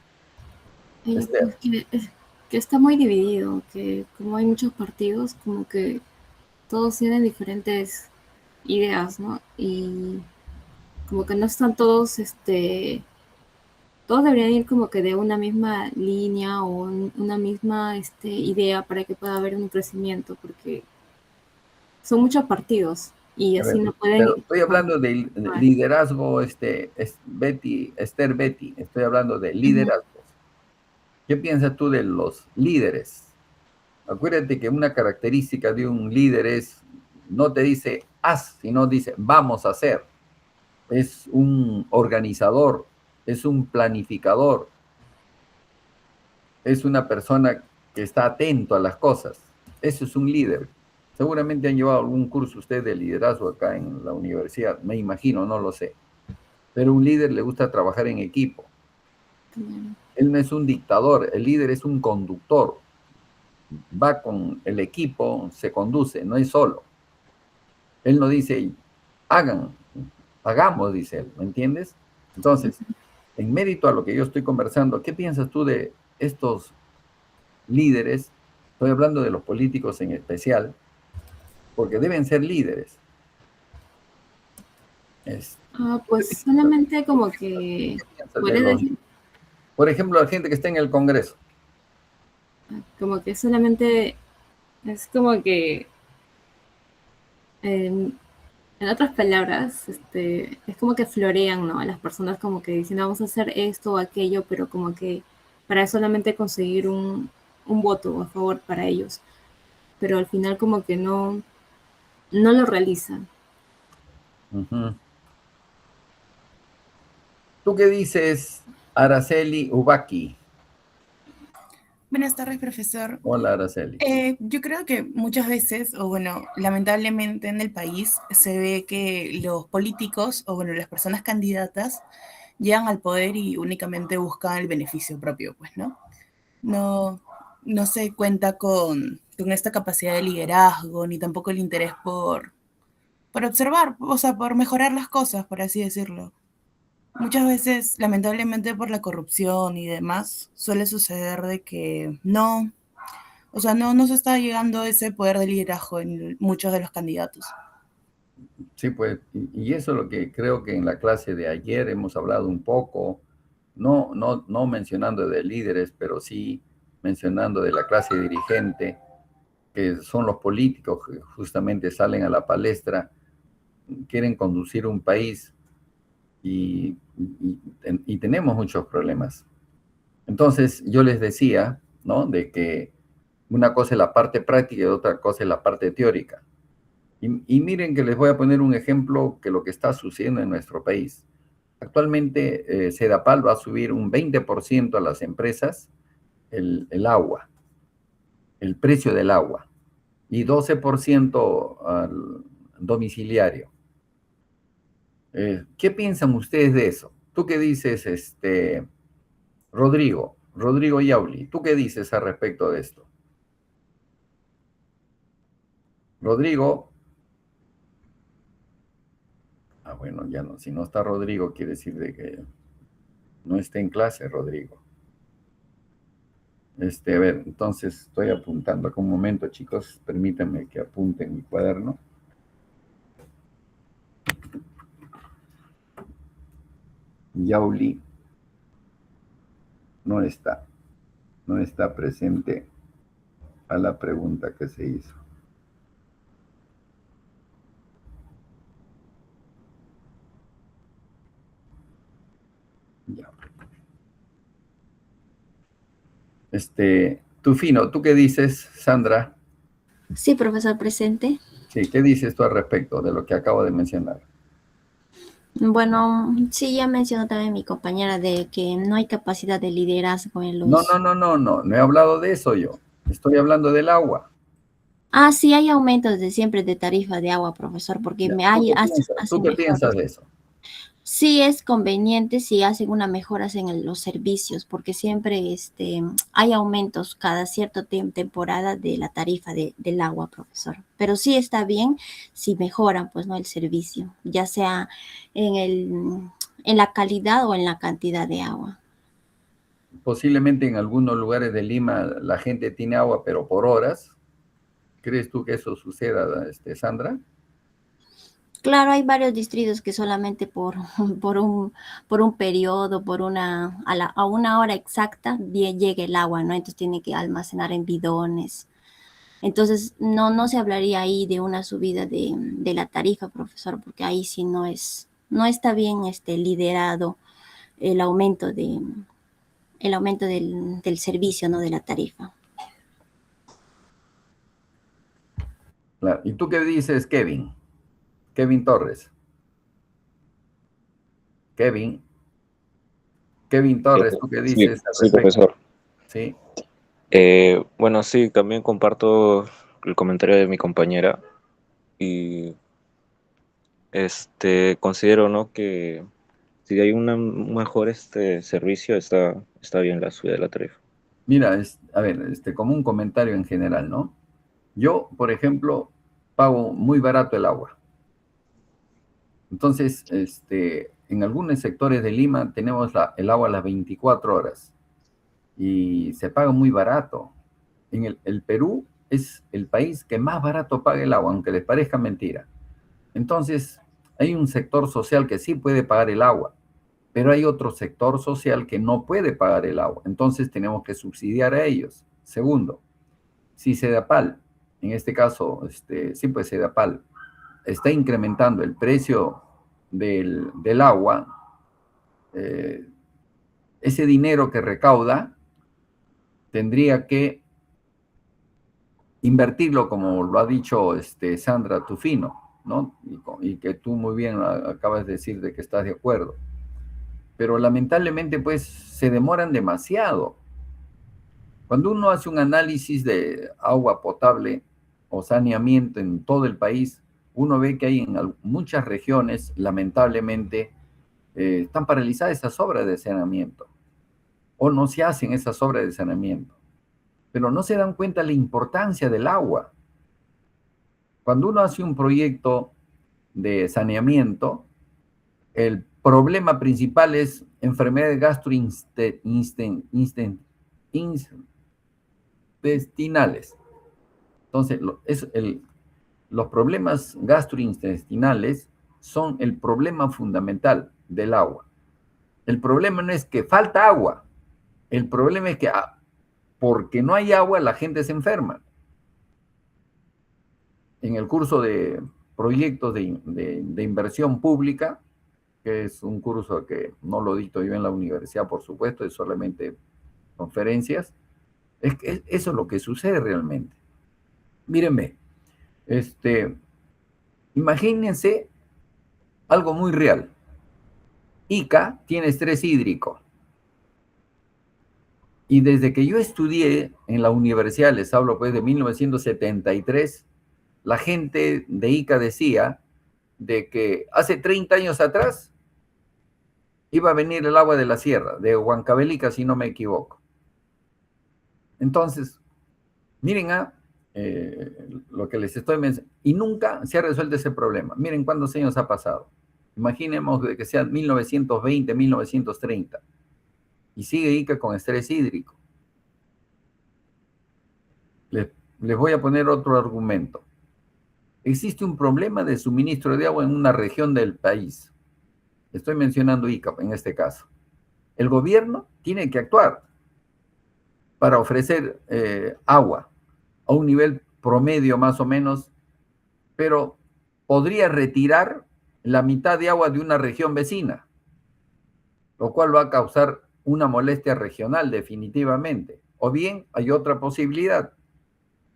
Esther? Pues que está muy dividido, que como hay muchos partidos, como que todos tienen diferentes ideas, ¿no? Y como que no están todos, todos deberían ir como que de una misma línea o una misma idea para que pueda haber un crecimiento, porque son muchos partidos y A así ver, no pueden... pero estoy hablando de liderazgo, Esther Betty, estoy hablando de liderazgos. ¿Qué piensas tú de los líderes? Acuérdate que una característica de un líder es, no te dice haz, sino dice vamos a hacer. Es un organizador, es un planificador, es una persona que está atento a las cosas. Eso es un líder. Seguramente han llevado algún curso ustedes de liderazgo acá en la universidad, me imagino, no lo sé. Pero un líder le gusta trabajar en equipo. Él no es un dictador, el líder es un conductor. Va con el equipo, se conduce, no es solo. Él no dice, hagamos, dice él, ¿me entiendes? Entonces, en mérito a lo que yo estoy conversando, ¿qué piensas tú de estos líderes? Estoy hablando de los políticos en especial, porque deben ser líderes. pues solamente como que... Por ejemplo, la gente que está en el Congreso. Como que solamente es como que... en otras palabras, es como que florean, ¿no? A las personas como que dicen, vamos a hacer esto o aquello, pero como que para solamente conseguir un voto a favor para ellos. Pero al final como que no lo realizan. ¿Tú qué dices, Araceli Ubaki? Buenas tardes, profesor. Hola, Araceli. Yo creo que muchas veces, o bueno, lamentablemente en el país se ve que los políticos, o bueno, las personas candidatas, llegan al poder y únicamente buscan el beneficio propio, pues, ¿no? No se cuenta con esta capacidad de liderazgo, ni tampoco el interés por observar, o sea, por mejorar las cosas, por así decirlo. Muchas veces, lamentablemente por la corrupción y demás, suele suceder de que no O sea, no se está llegando a ese poder de liderazgo en muchos de los candidatos. Sí, pues, y eso es lo que creo que en la clase de ayer hemos hablado un poco, no mencionando de líderes, pero sí mencionando de la clase dirigente, que son los políticos que justamente salen a la palestra, quieren conducir un país y tenemos muchos problemas. Entonces, yo les decía, ¿no? De que una cosa es la parte práctica y otra cosa es la parte teórica. Y miren que les voy a poner un ejemplo que lo que está sucediendo en nuestro país. Actualmente, Sedapal va a subir un 20% a las empresas el agua, el precio del agua, y 12% al domiciliario. ¿Qué piensan ustedes de eso? ¿Tú qué dices, Rodrigo Yauli? ¿Tú qué dices al respecto de esto? Rodrigo. Bueno, ya no. Si no está Rodrigo, quiere decir de que no está en clase, Rodrigo. A ver, entonces estoy apuntando. Acá un momento, chicos. Permítanme que apunte en mi cuaderno. Yauli no está presente a la pregunta que se hizo. Ya. Tufino, ¿tú qué dices, Sandra? Sí, profesor, presente. Sí, ¿qué dices tú al respecto de lo que acabo de mencionar? Bueno, sí, ya mencionó también mi compañera de que no hay capacidad de liderazgo en los... No he hablado de eso yo. Estoy hablando del agua. Ah, sí, hay aumentos de siempre de tarifa de agua, profesor, porque ¿Tú qué piensas de eso? Sí es conveniente si hacen una mejoras en los servicios, porque siempre hay aumentos cada cierta temporada de la tarifa del agua, profesor. Pero sí está bien si mejoran, pues, ¿no? El servicio, ya sea en la calidad o en la cantidad de agua. Posiblemente en algunos lugares de Lima la gente tiene agua, pero por horas. ¿Crees tú que eso suceda, Sandra? Claro, hay varios distritos que solamente por un periodo, a una hora exacta, llega el agua, ¿no? Entonces tiene que almacenar en bidones. Entonces, no se hablaría ahí de una subida de la tarifa, profesor, porque ahí sí no está bien liderado el aumento del servicio, ¿no? De la tarifa. Claro. ¿Y tú qué dices, Kevin? Kevin Torres. Kevin Torres, ¿tú qué dices al Sí, respecto? profesor. Sí. Bueno, sí, también comparto el comentario de mi compañera y considero, ¿no?, que si hay un mejor servicio, está bien la subida de la tarifa. Mira, a ver, como un comentario en general, ¿no? Yo, por ejemplo, pago muy barato el agua. Entonces, en algunos sectores de Lima tenemos el agua a las 24 horas y se paga muy barato. En el Perú es el país que más barato paga el agua, aunque les parezca mentira. Entonces, hay un sector social que sí puede pagar el agua, pero hay otro sector social que no puede pagar el agua. Entonces, tenemos que subsidiar a ellos. Segundo, si Sedapal, en este caso, sí, pues Sedapal, está incrementando el precio del agua, ese dinero que recauda tendría que invertirlo, como lo ha dicho Sandra Tufino, ¿no? Y que tú muy bien acabas de decir de que estás de acuerdo. Pero lamentablemente, pues, se demoran demasiado. Cuando uno hace un análisis de agua potable o saneamiento en todo el país, uno ve que hay en muchas regiones, lamentablemente, están paralizadas esas obras de saneamiento, o no se hacen esas obras de saneamiento, pero no se dan cuenta de la importancia del agua. Cuando uno hace un proyecto de saneamiento, el problema principal es enfermedades gastrointestinales. Entonces, los problemas gastrointestinales son el problema fundamental del agua. El problema no es que falta agua, el problema es que porque no hay agua la gente se enferma. En el curso de proyectos de inversión pública, que es un curso que no lo dicto yo en la universidad, por supuesto, es solamente conferencias, eso es lo que sucede realmente. Mírenme, imagínense algo muy real. Ica tiene estrés hídrico. Y desde que yo estudié en la universidad, les hablo pues de 1973, la gente de Ica decía de que hace 30 años atrás iba a venir el agua de la sierra, de Huancavelica, si no me equivoco. Entonces, miren lo que les estoy mencionando, y nunca se ha resuelto ese problema. Miren cuántos años ha pasado. Imaginemos que sea 1920, 1930, y sigue Ica con estrés hídrico. Les voy a poner otro argumento. Existe un problema de suministro de agua en una región del país. Estoy mencionando Ica en este caso. El gobierno tiene que actuar para ofrecer agua a un nivel promedio más o menos, pero podría retirar la mitad de agua de una región vecina, lo cual va a causar una molestia regional definitivamente. O bien hay otra posibilidad.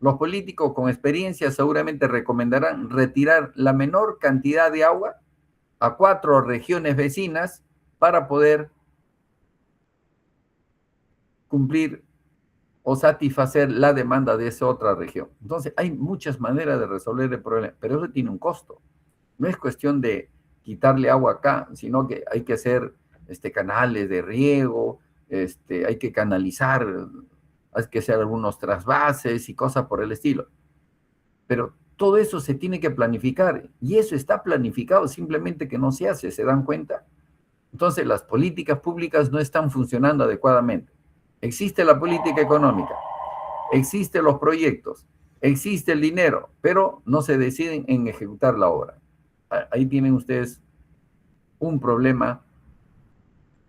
Los políticos con experiencia seguramente recomendarán retirar la menor cantidad de agua a 4 regiones vecinas para poder cumplir o satisfacer la demanda de esa otra región. Entonces, hay muchas maneras de resolver el problema, pero eso tiene un costo. No es cuestión de quitarle agua acá, sino que hay que hacer canales de riego, hay que canalizar, hay que hacer algunos trasvases y cosas por el estilo. Pero todo eso se tiene que planificar, y eso está planificado, simplemente que no se hace, ¿se dan cuenta? Entonces, las políticas públicas no están funcionando adecuadamente. Existe la política económica, existen los proyectos, existe el dinero, pero no se deciden en ejecutar la obra. Ahí tienen ustedes un problema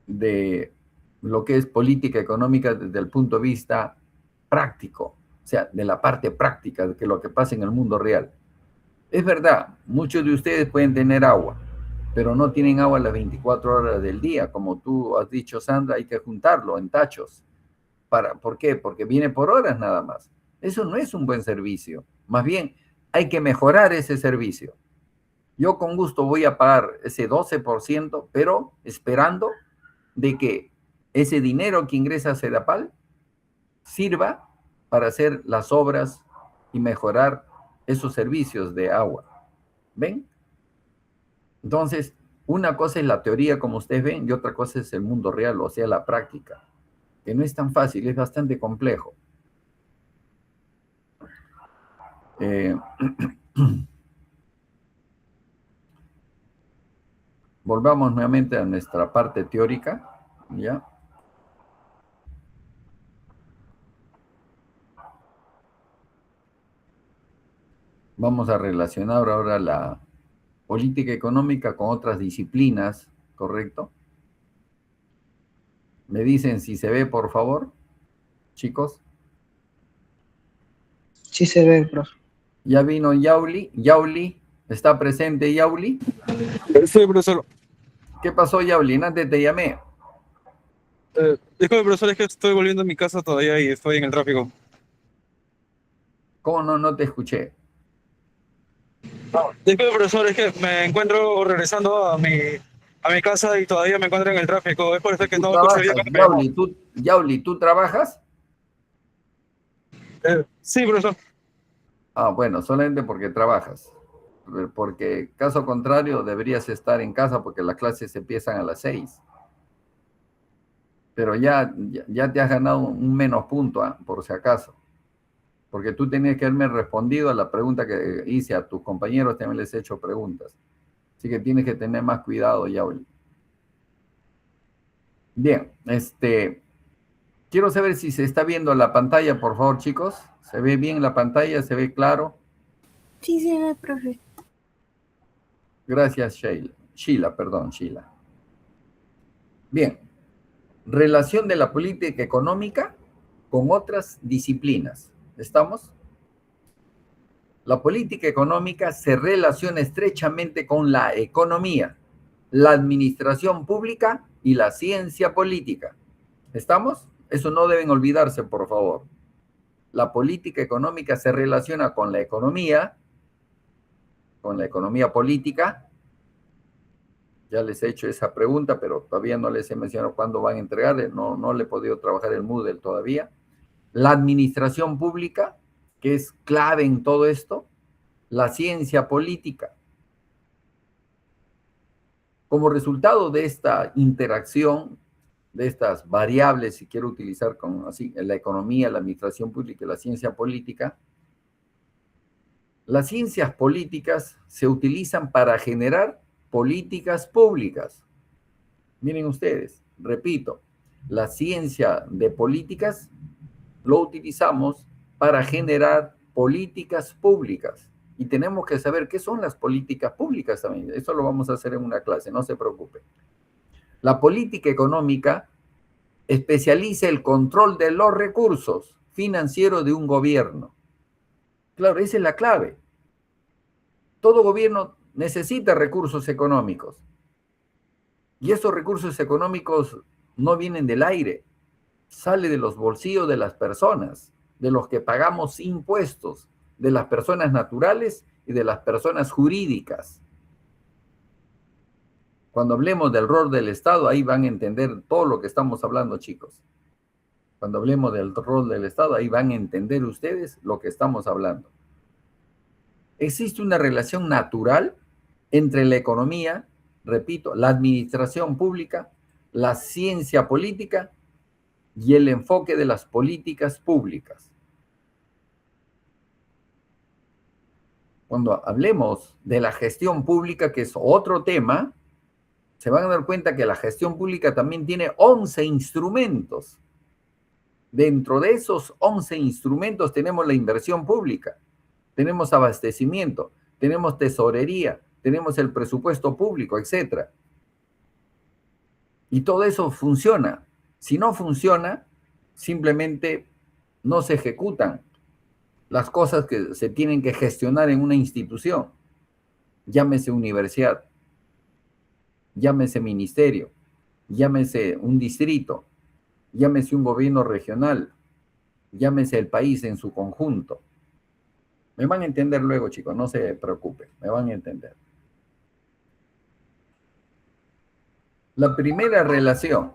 de lo que es política económica desde el punto de vista práctico, o sea, de la parte práctica de lo que pasa en el mundo real. Es verdad, muchos de ustedes pueden tener agua, pero no tienen agua las 24 horas del día. Como tú has dicho, Sandra, hay que juntarlo en tachos. ¿Por qué? Porque viene por horas nada más. Eso no es un buen servicio. Más bien, hay que mejorar ese servicio. Yo con gusto voy a pagar ese 12%, pero esperando de que ese dinero que ingresa a Sedapal sirva para hacer las obras y mejorar esos servicios de agua. ¿Ven? Entonces, una cosa es la teoría, como ustedes ven, y otra cosa es el mundo real, o sea, la práctica, que no es tan fácil, es bastante complejo. Volvamos nuevamente a nuestra parte teórica, ¿ya? Vamos a relacionar ahora la política económica con otras disciplinas, ¿correcto? Me dicen si se ve, por favor, chicos. Sí se ve, profe. Ya vino Yauli. Yauli, ¿está presente Yauli? Sí, profesor. ¿Qué pasó, Yauli? Antes te llamé. Disculpe, profesor, es que estoy volviendo a mi casa todavía y estoy en el tráfico. ¿Cómo no te escuché? Disculpe, profesor, es que me encuentro regresando a mi casa y todavía me encuentro en el tráfico. Es por eso que no escuché bien. Yauli, ¿tú trabajas? Sí, profesor. Ah, bueno, solamente porque trabajas. Porque, caso contrario, deberías estar en casa porque las clases empiezan a las 6. Pero ya te has ganado un menos punto, por si acaso. Porque tú tenías que haberme respondido a la pregunta que hice a tus compañeros, también les he hecho preguntas. Así que tienes que tener más cuidado, Yauli. Bien, Quiero saber si se está viendo la pantalla, por favor, chicos. ¿Se ve bien la pantalla? ¿Se ve claro? Sí, se ve, profe. Gracias, Sheila. Bien. Relación de la política económica con otras disciplinas. ¿Estamos? La política económica se relaciona estrechamente con la economía, la administración pública y la ciencia política. ¿Estamos? Eso no deben olvidarse, por favor. La política económica se relaciona con la economía política. Ya les he hecho esa pregunta, pero todavía no les he mencionado cuándo van a entregar. No le he podido trabajar el Moodle todavía. La administración pública, que es clave en todo esto. La ciencia política. Como resultado de esta interacción, de estas variables, si quiero utilizar así, la economía, la administración pública y la ciencia política, las ciencias políticas se utilizan para generar políticas públicas. Miren ustedes, repito, la ciencia de políticas lo utilizamos para generar políticas públicas. Y tenemos que saber qué son las políticas públicas también. Eso lo vamos a hacer en una clase, no se preocupe. La política económica especializa el control de los recursos financieros de un gobierno. Claro, esa es la clave. Todo gobierno necesita recursos económicos. Y esos recursos económicos no vienen del aire. Sale de los bolsillos de las personas, de los que pagamos impuestos, de las personas naturales y de las personas jurídicas. Cuando hablemos del rol del Estado, ahí van a entender todo lo que estamos hablando, chicos. Cuando hablemos del rol del Estado, ahí van a entender ustedes lo que estamos hablando. Existe una relación natural entre la economía, repito, la administración pública, la ciencia política y el enfoque de las políticas públicas. Cuando hablemos de la gestión pública, que es otro tema, se van a dar cuenta que la gestión pública también tiene 11 instrumentos. Dentro de esos 11 instrumentos tenemos la inversión pública, tenemos abastecimiento, tenemos tesorería, tenemos el presupuesto público, etc. Y todo eso funciona. Si no funciona, simplemente no se ejecutan las cosas que se tienen que gestionar en una institución. Llámese universidad, llámese ministerio, llámese un distrito, llámese un gobierno regional, llámese el país en su conjunto. Me van a entender luego, chicos, no se preocupen, me van a entender. La primera relación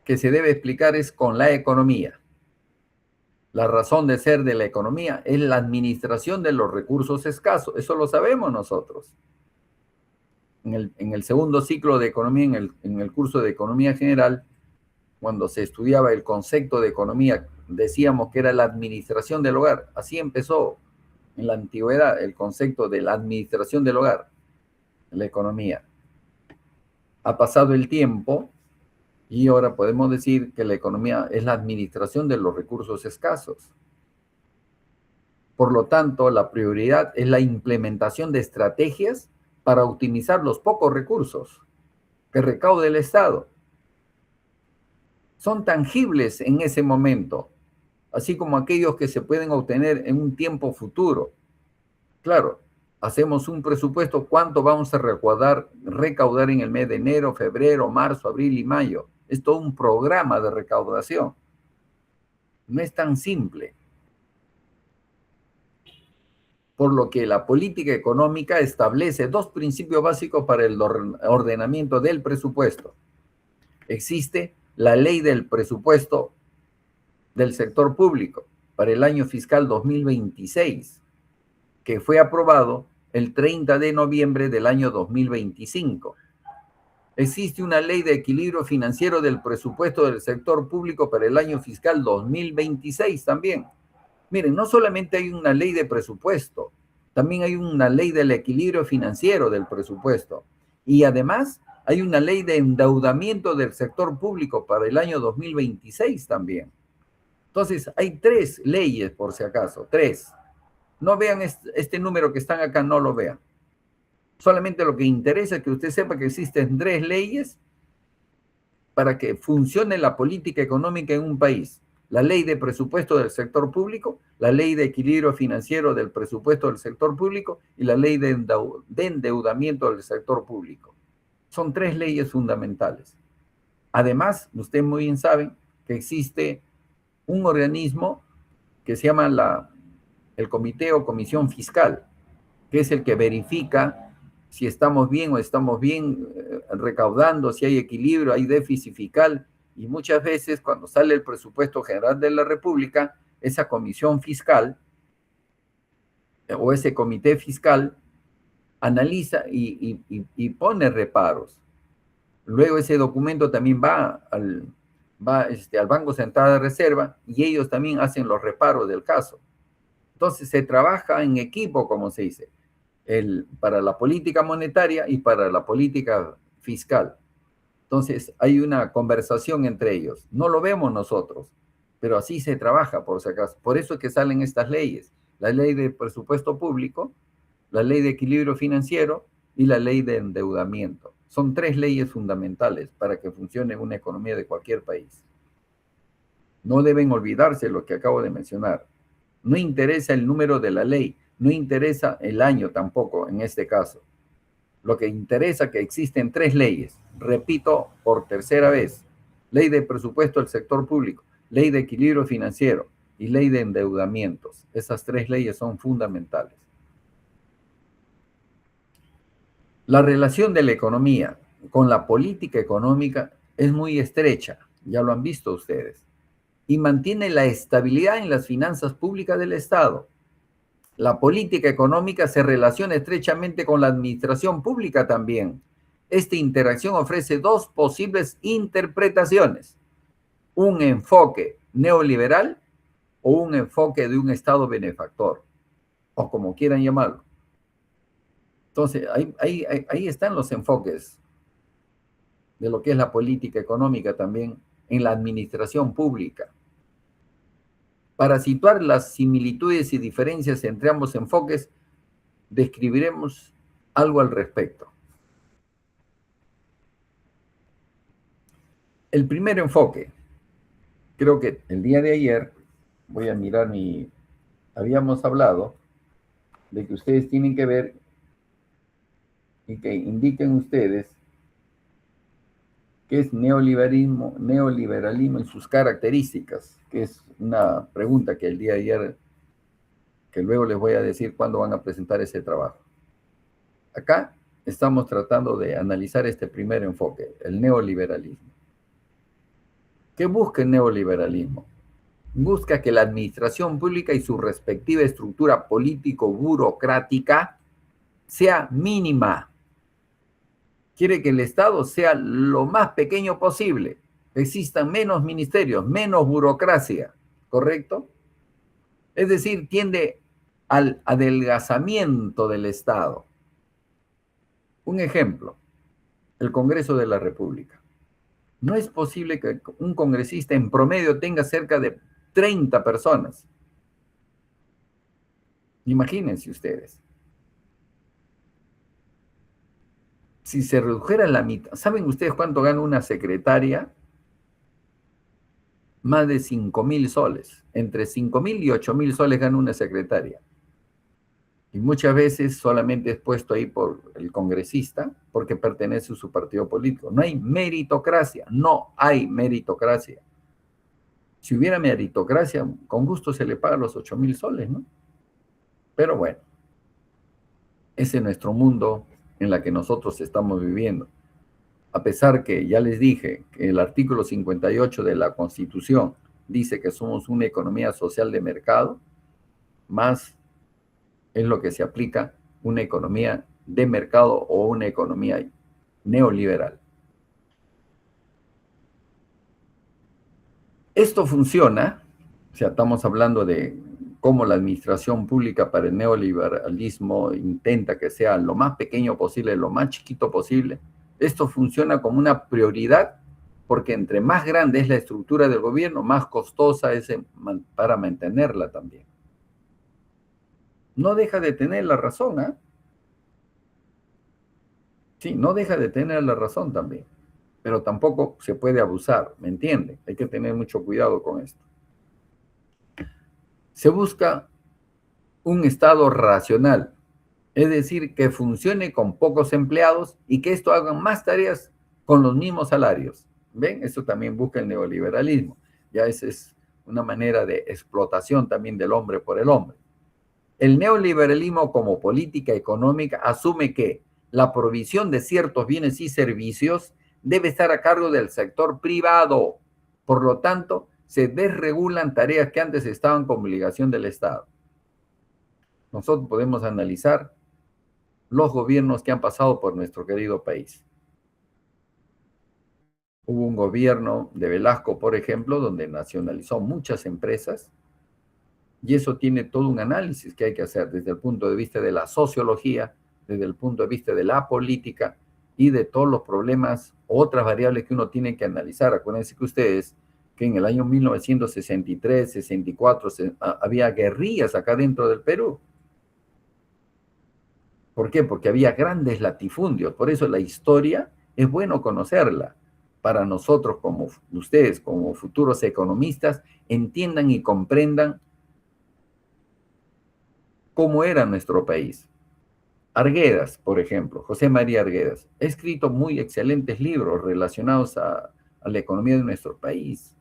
que se debe explicar es con la economía. La razón de ser de la economía es la administración de los recursos escasos. Eso lo sabemos nosotros. En el segundo ciclo de economía, en el curso de economía general, cuando se estudiaba el concepto de economía, decíamos que era la administración del hogar. Así empezó en la antigüedad el concepto de la administración del hogar, la economía. Ha pasado el tiempo y ahora podemos decir que la economía es la administración de los recursos escasos. Por lo tanto, la prioridad es la implementación de estrategias para optimizar los pocos recursos que recaude el Estado. Son tangibles en ese momento, así como aquellos que se pueden obtener en un tiempo futuro. Claro, hacemos un presupuesto, ¿cuánto vamos a recaudar en el mes de enero, febrero, marzo, abril y mayo? Es todo un programa de recaudación. No es tan simple. Por lo que la política económica establece dos principios básicos para el ordenamiento del presupuesto. Existe la ley del presupuesto del sector público para el año fiscal 2026, que fue aprobado el 30 de noviembre del año 2025. Existe una ley de equilibrio financiero del presupuesto del sector público para el año fiscal 2026 también. Miren, no solamente hay una ley de presupuesto, también hay una ley del equilibrio financiero del presupuesto. Y además Hay una ley de endeudamiento del sector público para el año 2026 también. Entonces, hay 3 leyes, por si acaso, 3. No vean este número que están acá, no lo vean. Solamente lo que interesa es que usted sepa que existen 3 leyes para que funcione la política económica en un país. La ley de presupuesto del sector público, la ley de equilibrio financiero del presupuesto del sector público y la ley de endeudamiento del sector público. Son 3 leyes fundamentales. Además, usted muy bien sabe que existe un organismo que se llama el Comité o Comisión Fiscal, que es el que verifica si estamos bien o estamos bien recaudando, si hay equilibrio, hay déficit fiscal, y muchas veces cuando sale el presupuesto general de la República, esa comisión fiscal o ese comité fiscal analiza y pone reparos. Luego ese documento también va al Banco Central de Reserva y ellos también hacen los reparos del caso. Entonces se trabaja en equipo, como se dice, para la política monetaria y para la política fiscal. Entonces hay una conversación entre ellos. No lo vemos nosotros, pero así se trabaja, por si acaso. Por eso es que salen estas leyes. La ley de presupuesto público, la ley de equilibrio financiero y la ley de endeudamiento. Son 3 leyes fundamentales para que funcione una economía de cualquier país. No deben olvidarse lo que acabo de mencionar. No interesa el número de la ley, no interesa el año tampoco en este caso. Lo que interesa es que existen 3 leyes. Repito por tercera vez. Ley de presupuesto del sector público, ley de equilibrio financiero y ley de endeudamientos. Esas 3 leyes son fundamentales. La relación de la economía con la política económica es muy estrecha, ya lo han visto ustedes, y mantiene la estabilidad en las finanzas públicas del Estado. La política económica se relaciona estrechamente con la administración pública también. Esta interacción ofrece 2 posibles interpretaciones: un enfoque neoliberal o un enfoque de un Estado benefactor, o como quieran llamarlo. Entonces, ahí están los enfoques de lo que es la política económica también en la administración pública. Para situar las similitudes y diferencias entre ambos enfoques, describiremos algo al respecto. El primer enfoque, creo que el día de ayer, voy a mirar habíamos hablado de que ustedes tienen que ver y que indiquen ustedes qué es neoliberalismo en sus características, que es una pregunta que el día de ayer, que luego les voy a decir cuándo van a presentar ese trabajo. Acá estamos tratando de analizar este primer enfoque, el neoliberalismo. ¿Qué busca el neoliberalismo? Busca que la administración pública y su respectiva estructura político-burocrática sea mínima. Quiere que el Estado sea lo más pequeño posible. Existan menos ministerios, menos burocracia, ¿correcto? Es decir, tiende al adelgazamiento del Estado. Un ejemplo, el Congreso de la República. No es posible que un congresista en promedio tenga cerca de 30 personas. Imagínense ustedes. Si se redujera la mitad, ¿saben ustedes cuánto gana una secretaria? Más de 5.000 soles. Entre 5.000 y 8.000 soles gana una secretaria. Y muchas veces solamente es puesto ahí por el congresista porque pertenece a su partido político. No hay meritocracia, no hay meritocracia. Si hubiera meritocracia, con gusto se le paga los 8.000 soles, ¿no? Pero bueno, ese es nuestro mundo en la que nosotros estamos viviendo. A pesar que ya les dije que el artículo 58 de la Constitución dice que somos una economía social de mercado, más es lo que se aplica una economía de mercado o una economía neoliberal. Esto funciona, o sea, estamos hablando de cómo la administración pública para el neoliberalismo intenta que sea lo más pequeño posible, lo más chiquito posible, Esto funciona como una prioridad porque entre más grande es la estructura del gobierno, más costosa es para mantenerla también. No deja de tener la razón, ¿ah? Sí, no deja de tener la razón también, pero tampoco se puede abusar, ¿me entiende? Hay que tener mucho cuidado con esto. Se busca un Estado racional, es decir, que funcione con pocos empleados y que esto hagan más tareas con los mismos salarios. ¿Ven? Eso también busca el neoliberalismo. Ya esa es una manera de explotación también del hombre por el hombre. El neoliberalismo como política económica asume que la provisión de ciertos bienes y servicios debe estar a cargo del sector privado. Por lo tanto, se desregulan tareas que antes estaban como obligación del Estado. Nosotros podemos analizar los gobiernos que han pasado por nuestro querido país. Hubo un gobierno de Velasco, por ejemplo, donde nacionalizó muchas empresas, y eso tiene todo un análisis que hay que hacer desde el punto de vista de la sociología, desde el punto de vista de la política y de todos los problemas, otras variables que uno tiene que analizar. Acuérdense que ustedes que en el año 1963, 64, había guerrillas acá dentro del Perú. ¿Por qué? Porque había grandes latifundios. Por eso la historia es bueno conocerla. Para nosotros, como ustedes, como futuros economistas, entiendan y comprendan cómo era nuestro país. Arguedas, por ejemplo, José María Arguedas, ha escrito muy excelentes libros relacionados a la economía de nuestro país.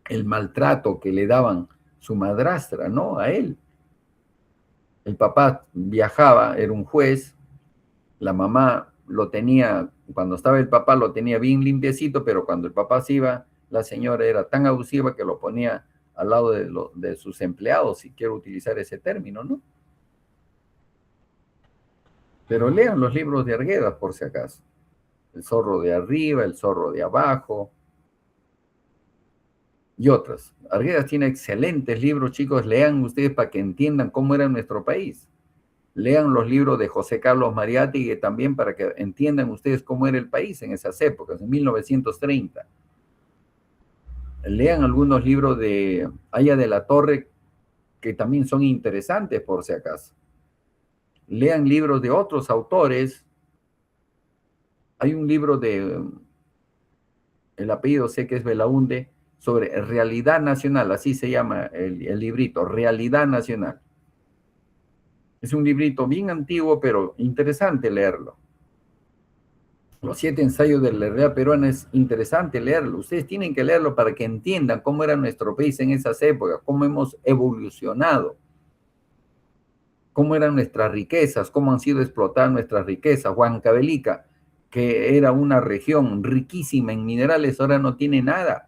El maltrato que le daban su madrastra, ¿no? A él. El papá viajaba, era un juez, la mamá lo tenía, cuando estaba el papá lo tenía bien limpiecito, pero cuando el papá se iba, la señora era tan abusiva que lo ponía al lado de sus empleados, si quiero utilizar ese término, ¿no? Pero lean los libros de Arguedas, por si acaso. El zorro de arriba, el zorro de abajo, y otros. Arguedas tiene excelentes libros, chicos, lean ustedes para que entiendan cómo era nuestro país. Lean los libros de José Carlos Mariátegui también para que entiendan ustedes cómo era el país en esas épocas, en 1930. Lean algunos libros de Aya de la Torre, que también son interesantes, por si acaso. Lean libros de otros autores. Hay un libro de, el apellido sé que es Belaúnde, sobre realidad nacional, así se llama el librito, Realidad Nacional. Es un librito bien antiguo, pero interesante leerlo. Los 7 ensayos de la realidad peruana es interesante leerlo. Ustedes tienen que leerlo para que entiendan cómo era nuestro país en esas épocas, cómo hemos evolucionado, cómo eran nuestras riquezas, cómo han sido explotadas nuestras riquezas. Huancavelica, que era una región riquísima en minerales, ahora no tiene nada.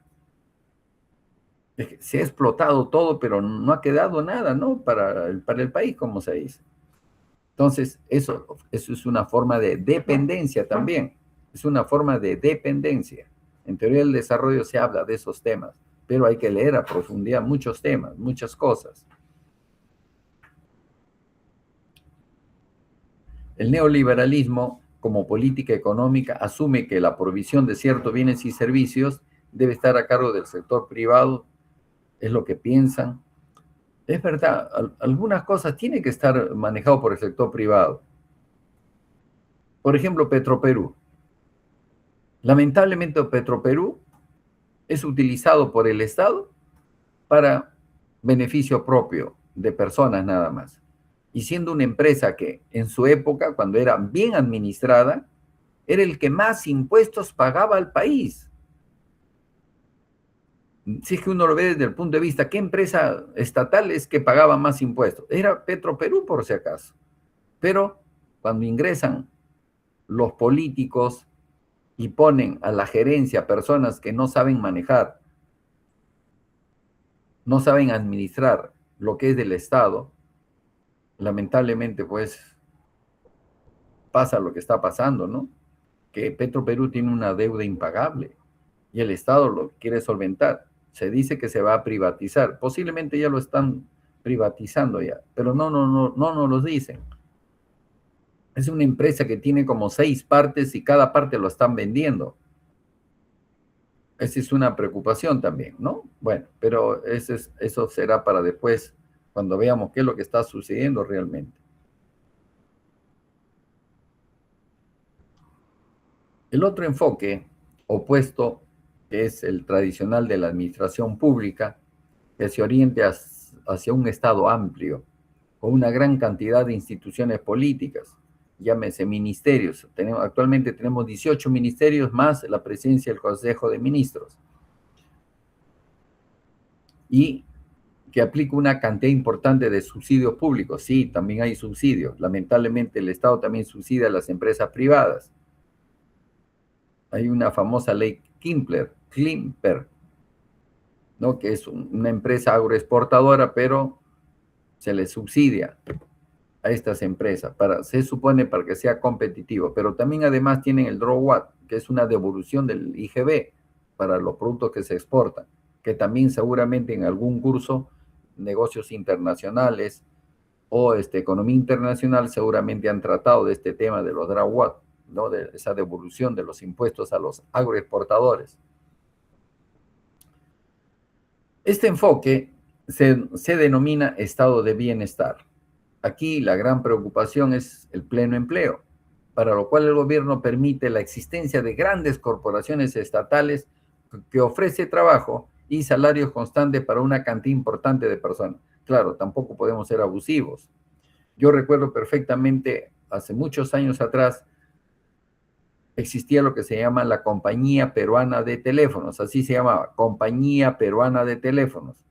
Se ha explotado todo, pero no ha quedado nada, ¿no? Para el país, como se dice. Entonces, eso es una forma de dependencia también. Es una forma de dependencia. En teoría del desarrollo se habla de esos temas, pero hay que leer a profundidad muchos temas, muchas cosas. El neoliberalismo, como política económica, asume que la provisión de ciertos bienes y servicios debe estar a cargo del sector privado. Es lo que piensan. Es verdad, algunas cosas tienen que estar manejadas por el sector privado. Por ejemplo, Petroperú. Lamentablemente, Petroperú es utilizado por el Estado para beneficio propio de personas nada más. Y siendo una empresa que en su época, cuando era bien administrada, era el que más impuestos pagaba al país. Si es que uno lo ve desde el punto de vista, ¿qué empresa estatal es que pagaba más impuestos? Era Petroperú, por si acaso. Pero cuando ingresan los políticos y ponen a la gerencia personas que no saben manejar, no saben administrar lo que es del Estado, lamentablemente, pues, pasa lo que está pasando, ¿no? Que Petroperú tiene una deuda impagable y el Estado lo quiere solventar. Se dice que se va a privatizar. Posiblemente ya lo están privatizando ya, pero no nos los dicen. Es una empresa que tiene como 6 partes y cada parte lo están vendiendo. Esa es una preocupación también, ¿no? Bueno, pero eso será para después, cuando veamos qué es lo que está sucediendo realmente. El otro enfoque opuesto, que es el tradicional de la administración pública, que se oriente hacia un Estado amplio, con una gran cantidad de instituciones políticas, llámese ministerios. Actualmente tenemos 18 ministerios más la presidencia del Consejo de Ministros. Y que aplica una cantidad importante de subsidios públicos. Sí, también hay subsidios. Lamentablemente el Estado también subsidia a las empresas privadas. Hay una famosa ley Klimper, ¿no? Que es una empresa agroexportadora, pero se le subsidia a estas empresas, se supone para que sea competitivo, pero también además tienen el drawback, que es una devolución del IGB para los productos que se exportan, que también seguramente en algún curso, negocios internacionales o economía internacional, seguramente han tratado de este tema de los drawback, ¿no? De esa devolución de los impuestos a los agroexportadores. Este enfoque se denomina estado de bienestar. Aquí la gran preocupación es el pleno empleo, para lo cual el gobierno permite la existencia de grandes corporaciones estatales que ofrece trabajo y salarios constantes para una cantidad importante de personas. Claro, tampoco podemos ser abusivos. Yo recuerdo perfectamente, hace muchos años atrás, existía lo que se llama la Compañía Peruana de Teléfonos, así se llamaba, Compañía Peruana de Teléfonos.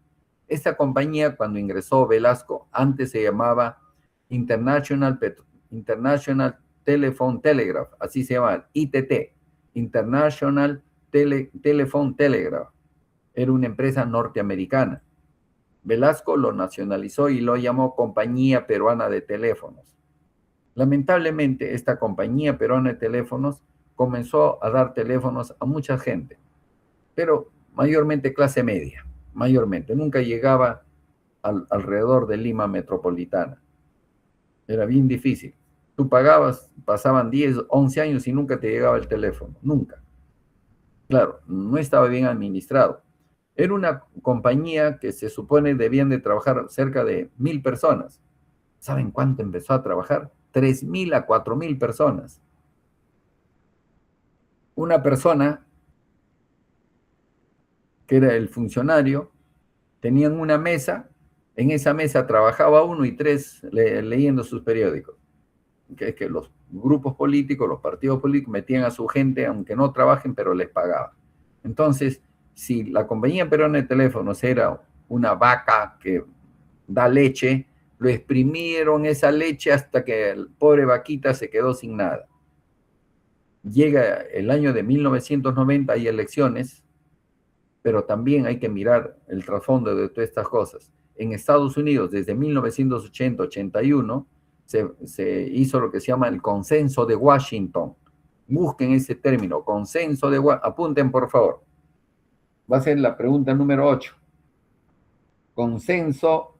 Esta compañía, cuando ingresó Velasco, antes se llamaba International Telephone Telegraph, así se llama, ITT, International Telephone Telegraph. Era una empresa norteamericana. Velasco lo nacionalizó y lo llamó Compañía Peruana de Teléfonos. Lamentablemente, esta Compañía Peruana de Teléfonos comenzó a dar teléfonos a mucha gente, pero mayormente clase media, mayormente. Nunca llegaba alrededor de Lima metropolitana. Era bien difícil. Tú pagabas, pasaban 10, 11 años y nunca te llegaba el teléfono, nunca. Claro, no estaba bien administrado. Era una compañía que se supone debían de trabajar cerca de 1,000 personas. ¿Saben cuánto empezó a trabajar? 3,000 a 4,000 personas. Una persona, que era el funcionario, tenían una mesa, en esa mesa trabajaba 1 y 3 leyendo sus periódicos. Que los grupos políticos, los partidos políticos metían a su gente, aunque no trabajen, pero les pagaban. Entonces, si la Compañía Peruana de Teléfonos era una vaca que da leche, lo exprimieron esa leche hasta que el pobre vaquita se quedó sin nada. Llega el año de 1990, hay elecciones, pero también hay que mirar el trasfondo de todas estas cosas. En Estados Unidos, desde 1980-81, se hizo lo que se llama el Consenso de Washington. Busquen ese término, Consenso de Washington. Apunten, por favor. Va a ser la pregunta número 8. Consenso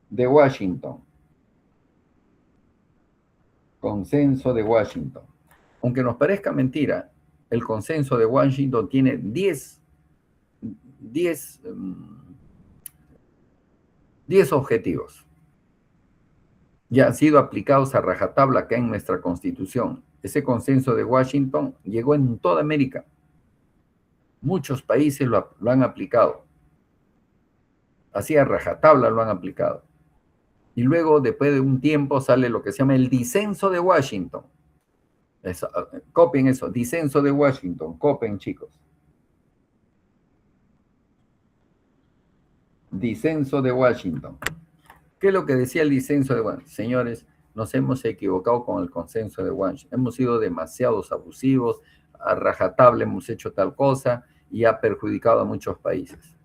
de Washington. Consenso de Washington. Aunque nos parezca mentira, el Consenso de Washington tiene 10 objetivos. Ya han sido aplicados a rajatabla acá en nuestra Constitución. Ese Consenso de Washington llegó en toda América. Muchos países lo han aplicado. Así a rajatabla lo han aplicado. Y luego, después de un tiempo, sale lo que se llama el Disenso de Washington. Copien eso, Disenso de Washington. Copien, chicos. Disenso de Washington. ¿Qué es lo que decía el Disenso de Washington? Señores, nos hemos equivocado con el Consenso de Washington. Hemos sido demasiados abusivos, a rajatabla hemos hecho tal cosa y ha perjudicado a muchos países.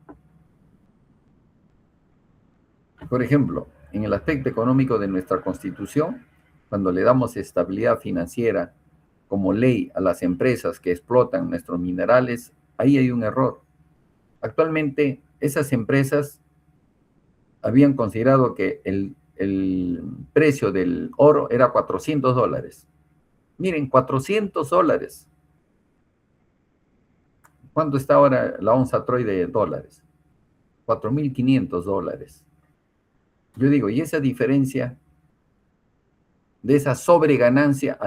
Por ejemplo, en el aspecto económico de nuestra Constitución, cuando le damos estabilidad financiera como ley a las empresas que explotan nuestros minerales, ahí hay un error. Actualmente, esas empresas habían considerado que el precio del oro era $400. Miren, $400. ¿Cuánto está ahora la onza Troy de dólares? $4.500. Yo digo, ¿y esa diferencia de esa sobreganancia,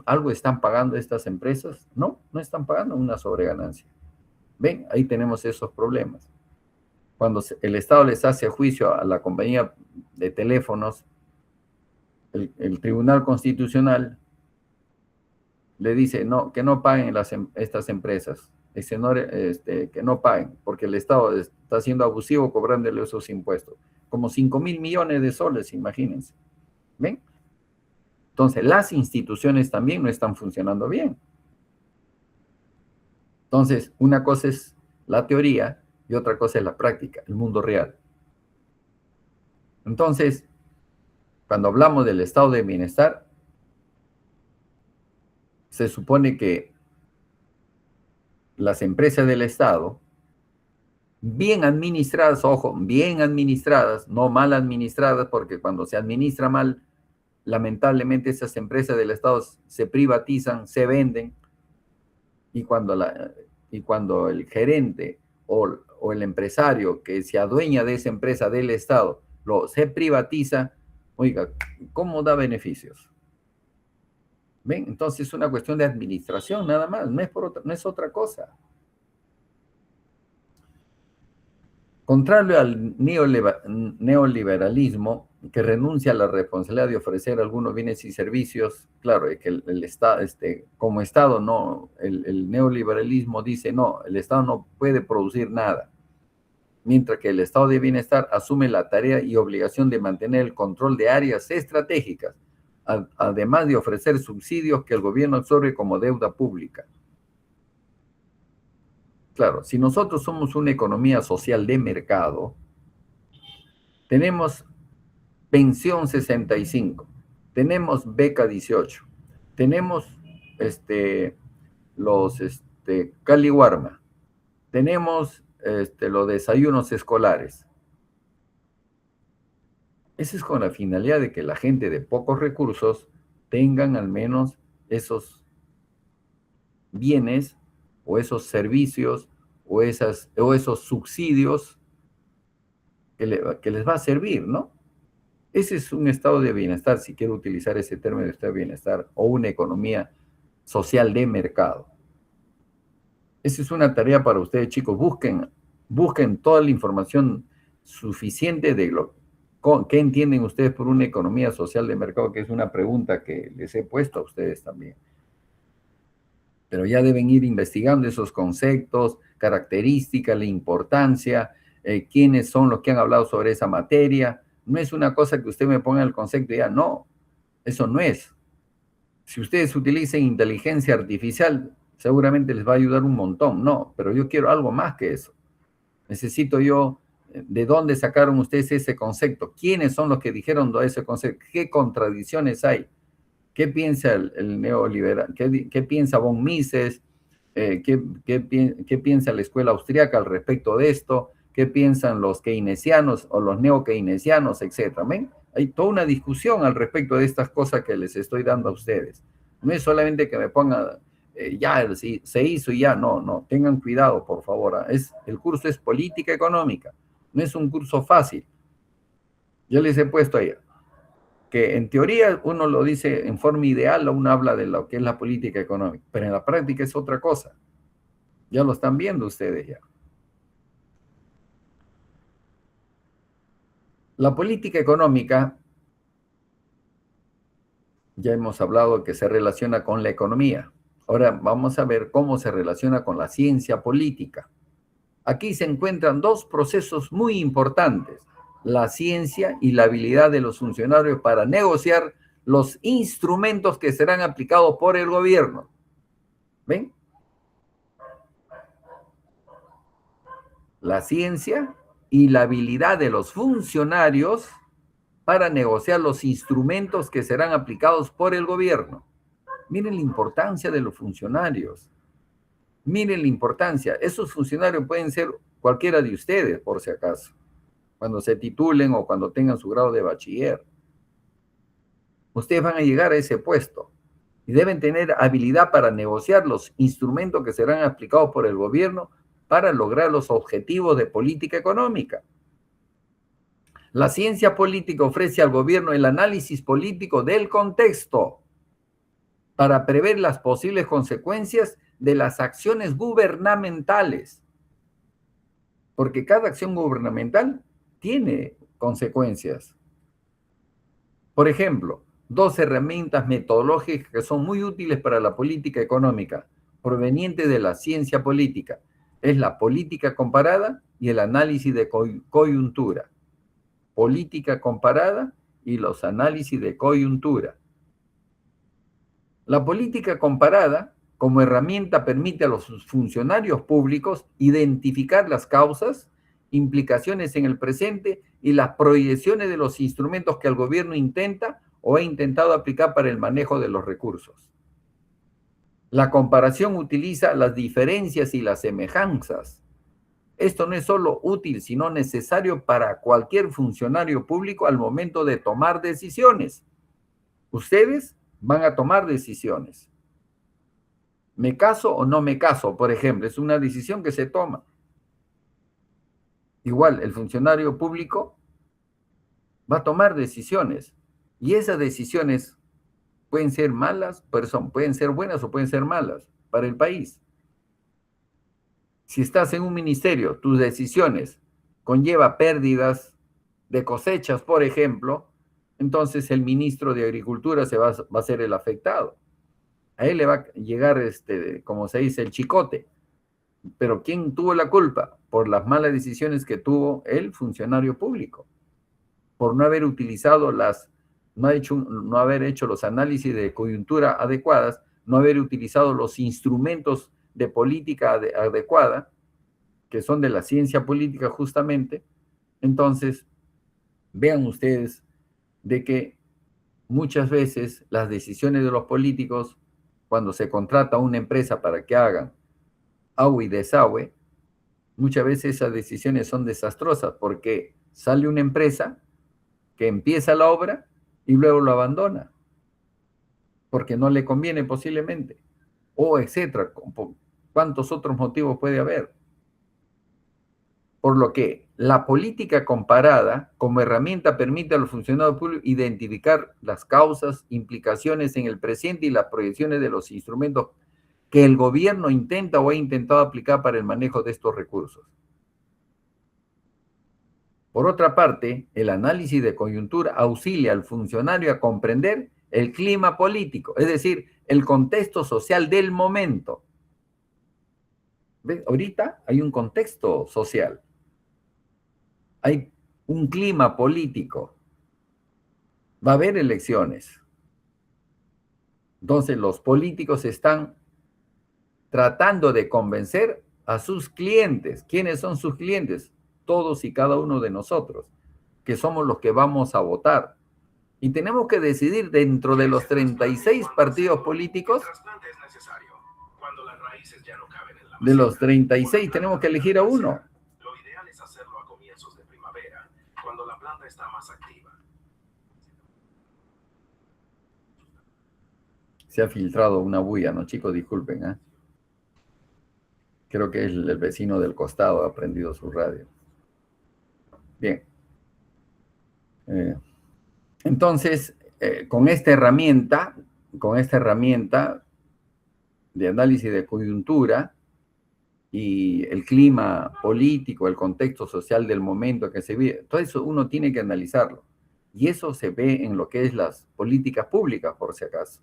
algo están pagando estas empresas? No, no están pagando una sobreganancia. ¿Ven? Ahí tenemos esos problemas. Cuando el Estado les hace juicio a la compañía de teléfonos, el Tribunal Constitucional le dice no, que no paguen estas empresas, que no paguen, porque el Estado está siendo abusivo cobrándole esos impuestos. Como 5.000 millones de soles, imagínense. ¿Ven? Entonces, las instituciones también no están funcionando bien. Entonces, una cosa es la teoría y otra cosa es la práctica, el mundo real. Entonces, cuando hablamos del estado de bienestar, se supone que las empresas del Estado, bien administradas, ojo, bien administradas, no mal administradas, porque cuando se administra mal, lamentablemente esas empresas del Estado se privatizan, se venden, y cuando el gerente o el empresario que se adueña de esa empresa del Estado se privatiza, oiga, ¿cómo da beneficios? ¿Ven? Entonces es una cuestión de administración nada más, no es otra cosa. Contrario al neoliberalismo, que renuncia a la responsabilidad de ofrecer algunos bienes y servicios, claro, que el Estado, como Estado, no, el neoliberalismo dice, no, el Estado no puede producir nada, mientras que el Estado de Bienestar asume la tarea y obligación de mantener el control de áreas estratégicas, además de ofrecer subsidios que el gobierno absorbe como deuda pública. Claro, si nosotros somos una economía social de mercado, tenemos pensión 65, tenemos beca 18, tenemos los Caliwarma, tenemos los desayunos escolares. Eso es con la finalidad de que la gente de pocos recursos tengan al menos esos bienes o esos servicios o esos subsidios que les va a servir, ¿no? Ese es un estado de bienestar, si quiero utilizar ese término de estado de bienestar, o una economía social de mercado. Esa es una tarea para ustedes, chicos. Busquen toda la información suficiente de ¿qué entienden ustedes por una economía social de mercado? Que es una pregunta que les he puesto a ustedes también. Pero ya deben ir investigando esos conceptos, características, la importancia, quiénes son los que han hablado sobre esa materia. No es una cosa que usted me ponga el concepto y ya, no, eso no es. Si ustedes utilizan inteligencia artificial, seguramente les va a ayudar un montón. No, pero yo quiero algo más que eso. Necesito yo, ¿de dónde sacaron ustedes ese concepto? ¿Quiénes son los que dijeron ese concepto? ¿Qué contradicciones hay? ¿Qué piensa el neoliberal? ¿Qué piensa von Mises? ¿Qué piensa la escuela austríaca al respecto de esto? ¿Qué piensan los keynesianos o los neokeynesianos, etcétera? ¿Ven? Hay toda una discusión al respecto de estas cosas que les estoy dando a ustedes. No es solamente que me pongan, ya se hizo y ya, no, tengan cuidado, por favor. El curso es política económica, no es un curso fácil. Yo les he puesto ahí que en teoría uno lo dice en forma ideal, uno habla de lo que es la política económica, pero en la práctica es otra cosa. Ya lo están viendo ustedes ya. La política económica, ya hemos hablado que se relaciona con la economía. Ahora vamos a ver cómo se relaciona con la ciencia política. Aquí se encuentran dos procesos muy importantes: la ciencia y la habilidad de los funcionarios para negociar los instrumentos que serán aplicados por el gobierno. ¿Ven? La ciencia y la habilidad de los funcionarios para negociar los instrumentos que serán aplicados por el gobierno. Miren la importancia de los funcionarios. Miren la importancia. Esos funcionarios pueden ser cualquiera de ustedes, por si acaso, cuando se titulen o cuando tengan su grado de bachiller. ustedes van a llegar a ese puesto y deben tener habilidad para negociar los instrumentos que serán aplicados por el gobierno para lograr los objetivos de política económica. La ciencia política ofrece al gobierno el análisis político del contexto para prever las posibles consecuencias de las acciones gubernamentales. Porque cada acción gubernamental tiene consecuencias. Por ejemplo, dos herramientas metodológicas que son muy útiles para la política económica, provenientes de la ciencia política, es la política comparada y el análisis de coyuntura. Política comparada y los análisis de coyuntura. La política comparada, como herramienta, permite a los funcionarios públicos identificar las causas, implicaciones en el presente y las proyecciones de los instrumentos que el gobierno intenta o ha intentado aplicar para el manejo de los recursos. La comparación utiliza las diferencias y las semejanzas. Esto no es solo útil, sino necesario para cualquier funcionario público al momento de tomar decisiones. Ustedes van a tomar decisiones. ¿Me caso o no me caso? Por ejemplo, es una decisión que se toma. Igual, el funcionario público va a tomar decisiones. Y esas decisiones pueden ser malas, pueden ser buenas o pueden ser malas para el país. Si estás en un ministerio, tus decisiones conlleva pérdidas de cosechas, por ejemplo, entonces el ministro de Agricultura va a ser el afectado. A él le va a llegar, como se dice, el chicote. Pero ¿quién tuvo la culpa? Por las malas decisiones que tuvo el funcionario público. Por no haber utilizado no haber hecho los análisis de coyuntura adecuadas, no haber utilizado los instrumentos de política adecuada, que son de la ciencia política justamente. Entonces, vean ustedes de que muchas veces las decisiones de los políticos, cuando se contrata a una empresa para que hagan agua y desagüe, muchas veces esas decisiones son desastrosas porque sale una empresa que empieza la obra y luego lo abandona porque no le conviene posiblemente, o etcétera. ¿Cuántos otros motivos puede haber? Por lo que la política comparada como herramienta permite a los funcionarios públicos identificar las causas, implicaciones en el presente y las proyecciones de los instrumentos que el gobierno intenta o ha intentado aplicar para el manejo de estos recursos. Por otra parte, el análisis de coyuntura auxilia al funcionario a comprender el clima político, es decir, el contexto social del momento. ¿Ves? Ahorita hay un contexto social, hay un clima político, va a haber elecciones. Entonces los políticos están tratando de convencer a sus clientes. ¿Quiénes son sus clientes? Todos y cada uno de nosotros, que somos los que vamos a votar. Y tenemos que decidir dentro de los 36 partidos políticos, de los 36 tenemos que elegir a uno. Lo ideal es hacerlo a comienzos de primavera, cuando la planta está más activa. Se ha filtrado una bulla, ¿no, chicos? Disculpen, ¿eh? Creo que es el vecino del costado, ha prendido su radio. Bien. Entonces, con esta herramienta de análisis de coyuntura y el clima político, el contexto social del momento que se vive, todo eso uno tiene que analizarlo. Y eso se ve en lo que es las políticas públicas, por si acaso.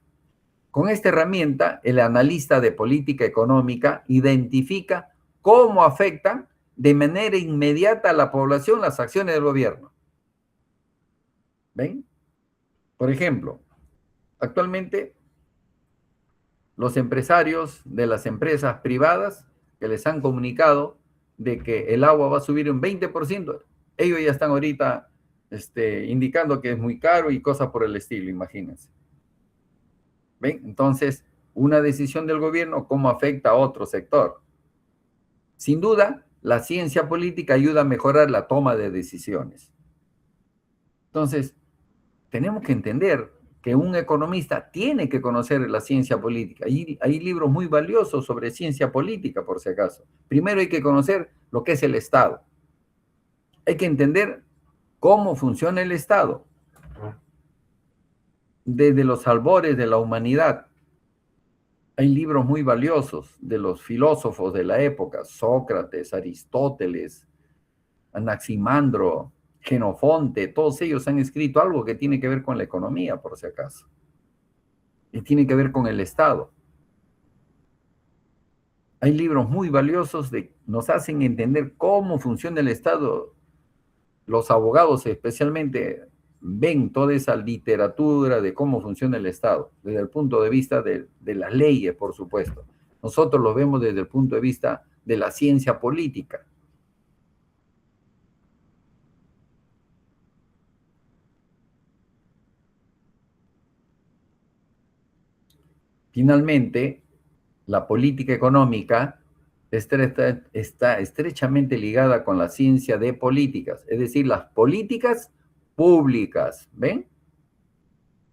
Con esta herramienta, el analista de política económica identifica cómo afectan de manera inmediata a la población las acciones del gobierno. ¿Ven? Por ejemplo, actualmente los empresarios de las empresas privadas que les han comunicado de que el agua va a subir un 20%, ellos ya están ahorita indicando que es muy caro y cosas por el estilo, imagínense. ¿Ven? Entonces, una decisión del gobierno, ¿cómo afecta a otro sector? Sin duda, la ciencia política ayuda a mejorar la toma de decisiones. Entonces, tenemos que entender que un economista tiene que conocer la ciencia política. Hay libros muy valiosos sobre ciencia política, por si acaso. Primero hay que conocer lo que es el Estado. Hay que entender cómo funciona el Estado desde los albores de la humanidad. Hay libros muy valiosos de los filósofos de la época, Sócrates, Aristóteles, Anaximandro, Genofonte, todos ellos han escrito algo que tiene que ver con la economía, por si acaso, y tiene que ver con el Estado. Hay libros muy valiosos que nos hacen entender cómo funciona el Estado. Los abogados especialmente ven toda esa literatura de cómo funciona el Estado, desde el punto de vista de las leyes, por supuesto. Nosotros lo vemos desde el punto de vista de la ciencia política. Finalmente, la política económica está estrechamente ligada con la ciencia de políticas, es decir, las políticas públicas, ¿ven?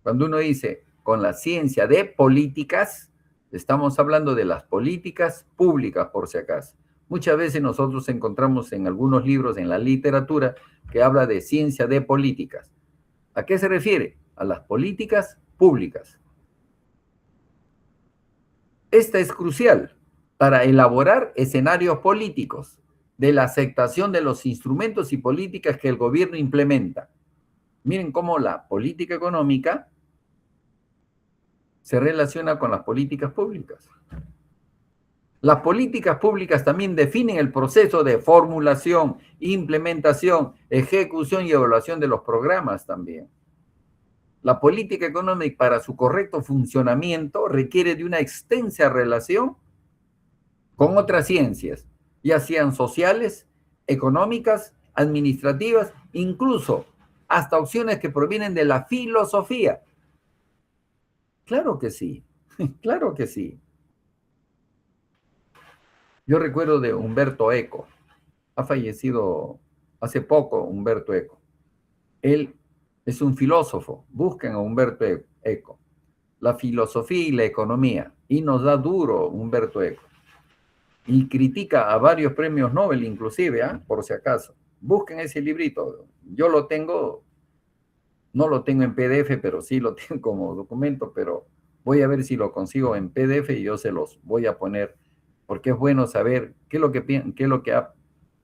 Cuando uno dice con la ciencia de políticas, estamos hablando de las políticas públicas, por si acaso. Muchas veces nosotros encontramos en algunos libros, en la literatura, que habla de ciencia de políticas. ¿A qué se refiere? A las políticas públicas. Esta es crucial para elaborar escenarios políticos de la aceptación de los instrumentos y políticas que el gobierno implementa. Miren cómo la política económica se relaciona con las políticas públicas. Las políticas públicas también definen el proceso de formulación, implementación, ejecución y evaluación de los programas también. La política económica, para su correcto funcionamiento, requiere de una extensa relación con otras ciencias, ya sean sociales, económicas, administrativas, incluso hasta opciones que provienen de la filosofía. Claro que sí, claro que sí. Yo recuerdo de Umberto Eco. Ha fallecido hace poco Umberto Eco. Él es un filósofo. Busquen a Umberto Eco. La filosofía y la economía. Y nos da duro Umberto Eco. Y critica a varios premios Nobel inclusive, por si acaso. Busquen ese librito. Yo lo tengo, no lo tengo en PDF, pero sí lo tengo como documento, pero voy a ver si lo consigo en PDF y yo se los voy a poner, porque es bueno saber qué es lo que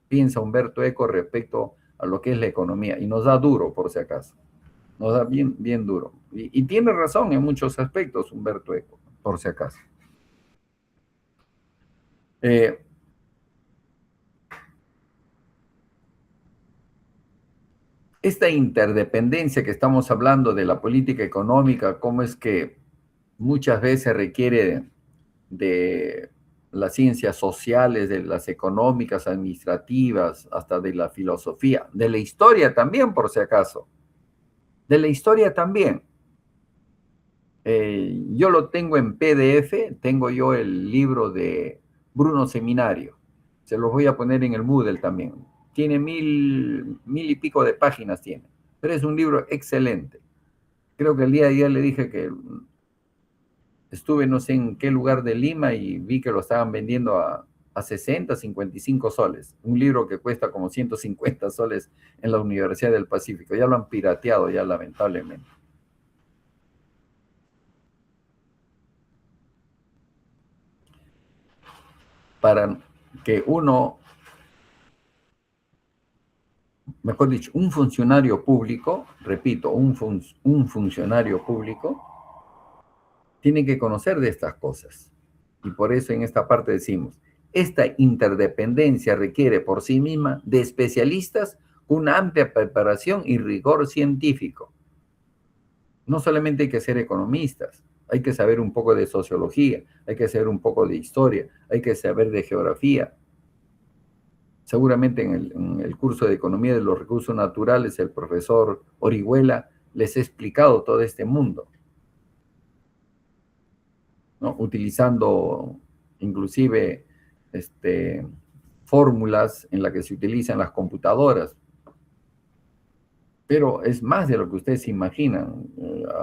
piensa Umberto Eco respecto a lo que es la economía. Y nos da duro, por si acaso. Nos da bien, bien duro. Y tiene razón en muchos aspectos Umberto Eco, por si acaso. Esta interdependencia que estamos hablando de la política económica, cómo es que muchas veces requiere de las ciencias sociales, de las económicas, administrativas, hasta de la filosofía, de la historia también, por si acaso. De la historia también. Yo lo tengo en PDF, tengo yo el libro de Bruno Seminario. Se los voy a poner en el Moodle también. Tiene mil y pico de páginas tiene, pero es un libro excelente. Creo que el día de ayer le dije que estuve no sé en qué lugar de Lima y vi que lo estaban vendiendo a 60, 55 soles. Un libro que cuesta como 150 soles en la Universidad del Pacífico. Ya lo han pirateado ya, lamentablemente. Para que uno, mejor dicho, un funcionario público, repito, un funcionario público, tiene que conocer de estas cosas. Y por eso en esta parte decimos, esta interdependencia requiere por sí misma de especialistas con una amplia preparación y rigor científico. No solamente hay que ser economistas, hay que saber un poco de sociología, hay que saber un poco de historia, hay que saber de geografía. Seguramente en el curso de Economía de los Recursos Naturales, el profesor Orihuela les ha explicado todo este mundo, ¿no? Utilizando inclusive fórmulas en las que se utilizan las computadoras. Pero es más de lo que ustedes se imaginan,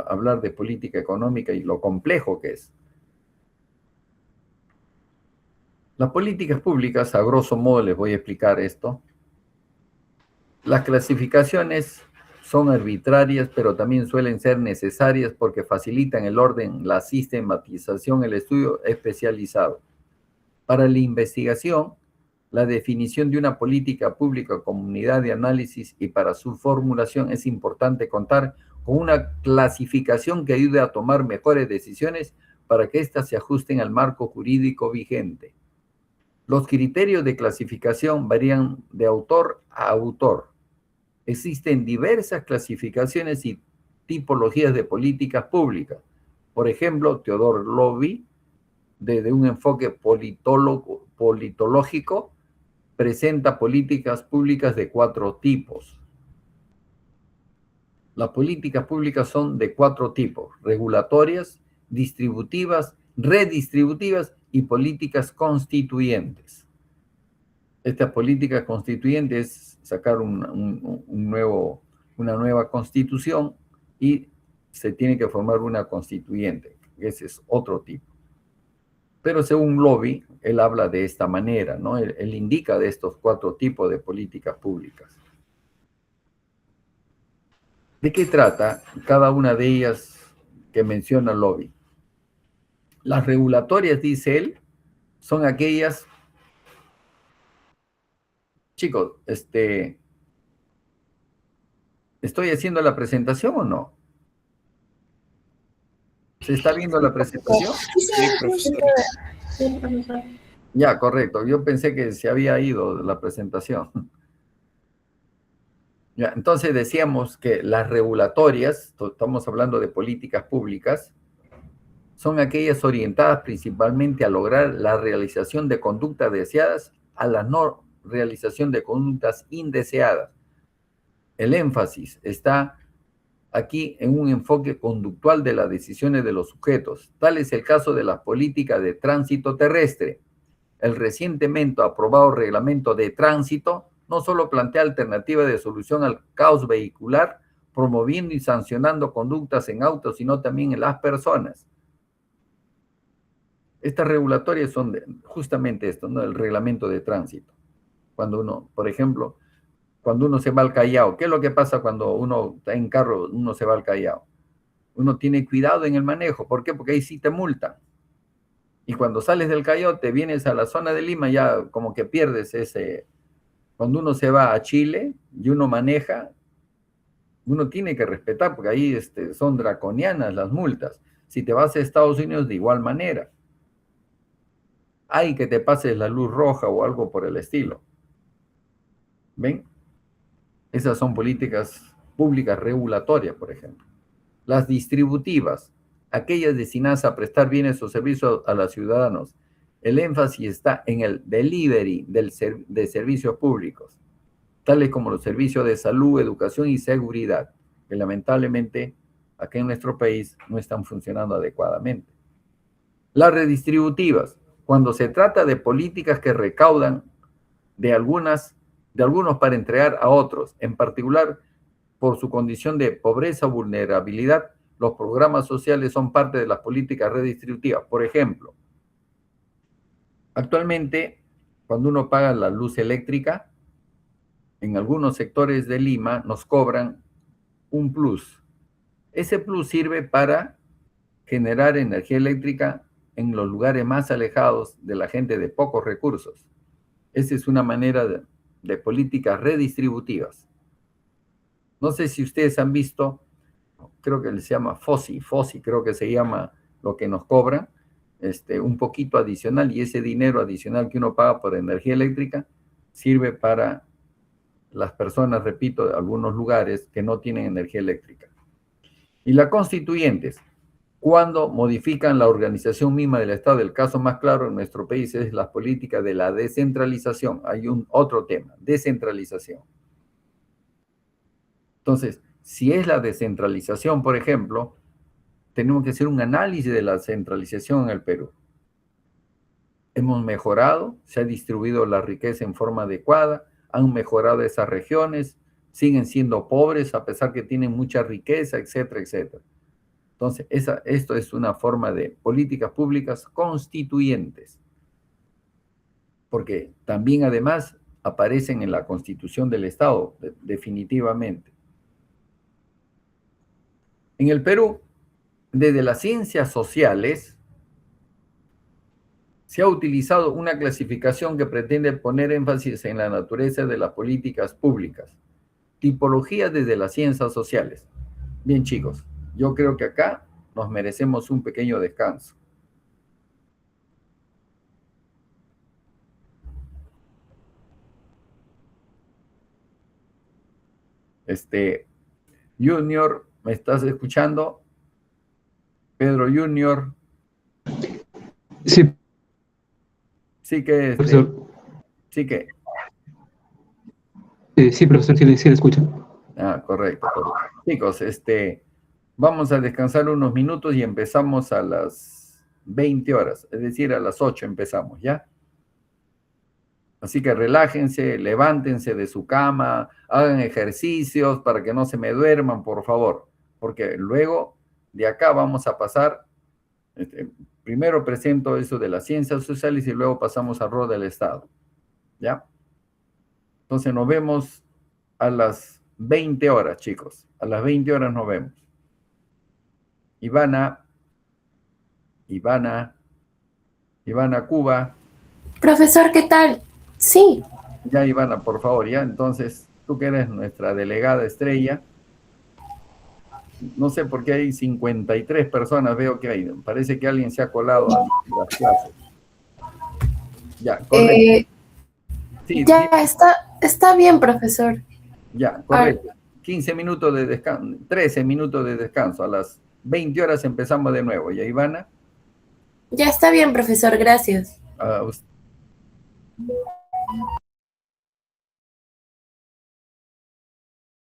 hablar de política económica y lo complejo que es. Las políticas públicas, a grosso modo les voy a explicar esto. Las clasificaciones son arbitrarias, pero también suelen ser necesarias porque facilitan el orden, la sistematización, el estudio especializado. Para la investigación, la definición de una política pública como unidad de análisis y para su formulación es importante contar con una clasificación que ayude a tomar mejores decisiones para que éstas se ajusten al marco jurídico vigente. Los criterios de clasificación varían de autor a autor. Existen diversas clasificaciones y tipologías de políticas públicas. Por ejemplo, Theodore Lowy, desde un enfoque politológico, presenta políticas públicas de 4 tipos. Las políticas públicas son de 4 tipos: regulatorias, distributivas, redistributivas y políticas constituyentes. Estas políticas constituyentes es sacar una nueva constitución y se tiene que formar una constituyente. Ese es otro tipo. Pero según Lowy, él habla de esta manera, ¿no? Él indica de estos 4 tipos de políticas públicas. ¿De qué trata cada una de ellas que menciona Lowy? Las regulatorias, dice él, son aquellas... Chicos, ¿estoy haciendo la presentación o no? ¿Se está viendo la presentación? Sí, profesor. Sí, profesor. Ya, correcto. Yo pensé que se había ido la presentación. Ya, entonces decíamos que las regulatorias, estamos hablando de políticas públicas, son aquellas orientadas principalmente a lograr la realización de conductas deseadas a la no realización de conductas indeseadas. El énfasis está aquí en un enfoque conductual de las decisiones de los sujetos. Tal es el caso de la política de tránsito terrestre. El recientemente aprobado reglamento de tránsito no solo plantea alternativas de solución al caos vehicular, promoviendo y sancionando conductas en autos, sino también en las personas. Estas regulatorias son justamente esto, ¿no? El reglamento de tránsito. Cuando uno, por ejemplo, cuando uno se va al Callao, ¿qué es lo que pasa cuando uno está en carro, uno se va al Callao? Uno tiene cuidado en el manejo. ¿Por qué? Porque ahí sí te multan. Y cuando sales del Callao, te vienes a la zona de Lima, ya como que pierdes ese... Cuando uno se va a Chile y uno maneja, uno tiene que respetar, porque ahí son draconianas las multas. Si te vas a Estados Unidos, de igual manera. Hay que te pases la luz roja o algo por el estilo. ¿Ven? Esas son políticas públicas regulatorias, por ejemplo. Las distributivas, aquellas destinadas a prestar bienes o servicios a los ciudadanos. El énfasis está en el delivery de servicios públicos, tales como los servicios de salud, educación y seguridad, que lamentablemente aquí en nuestro país no están funcionando adecuadamente. Las redistributivas, cuando se trata de políticas que recaudan de algunos para entregar a otros, en particular por su condición de pobreza o vulnerabilidad, los programas sociales son parte de las políticas redistributivas. Por ejemplo, actualmente, cuando uno paga la luz eléctrica, en algunos sectores de Lima nos cobran un plus. Ese plus sirve para generar energía eléctrica en los lugares más alejados de la gente de pocos recursos. Esa es una manera de políticas redistributivas. No sé si ustedes han visto, creo que se llama FOSI, creo que se llama lo que nos cobran, un poquito adicional, y ese dinero adicional que uno paga por energía eléctrica sirve para las personas, repito, de algunos lugares que no tienen energía eléctrica. Y las constituyentes, cuando modifican la organización misma del Estado. El caso más claro en nuestro país es la política de la descentralización. Hay otro tema, descentralización. Entonces, si es la descentralización, por ejemplo, tenemos que hacer un análisis de la centralización en el Perú. Hemos mejorado, se ha distribuido la riqueza en forma adecuada, han mejorado esas regiones, siguen siendo pobres a pesar que tienen mucha riqueza, etcétera, etcétera. Entonces, esto es una forma de políticas públicas constituyentes, porque también además aparecen en la Constitución del Estado, definitivamente. En el Perú, desde las ciencias sociales, se ha utilizado una clasificación que pretende poner énfasis en la naturaleza de las políticas públicas. Tipología desde las ciencias sociales. Bien, chicos, yo creo que acá nos merecemos un pequeño descanso. Junior, ¿me estás escuchando? Pedro Junior. Sí. Sí que... Profesor. Sí que... Sí, profesor, sí le escucho. Ah, correcto. Chicos, vamos a descansar unos minutos y empezamos a las 20 horas, es decir, a las 8 empezamos, ¿ya? Así que relájense, levántense de su cama, hagan ejercicios para que no se me duerman, por favor, porque luego de acá vamos a pasar, primero presento eso de las ciencias sociales y luego pasamos al rol del Estado, ¿ya? Entonces nos vemos a las 20 horas, chicos. A las 20 horas nos vemos. Ivana, Cuba. Profesor, ¿qué tal? Sí. Ya, Ivana, por favor, ya. Entonces, tú que eres nuestra delegada estrella. No sé por qué hay 53 personas, veo que hay. Parece que alguien se ha colado a las clases. Ya, correcto. Sí, ya, está bien, profesor. Ya, correcto. 15 minutos de descanso, 13 minutos de descanso. A las 20 horas empezamos de nuevo. ¿Ya, Ivana? Ya está bien, profesor, gracias.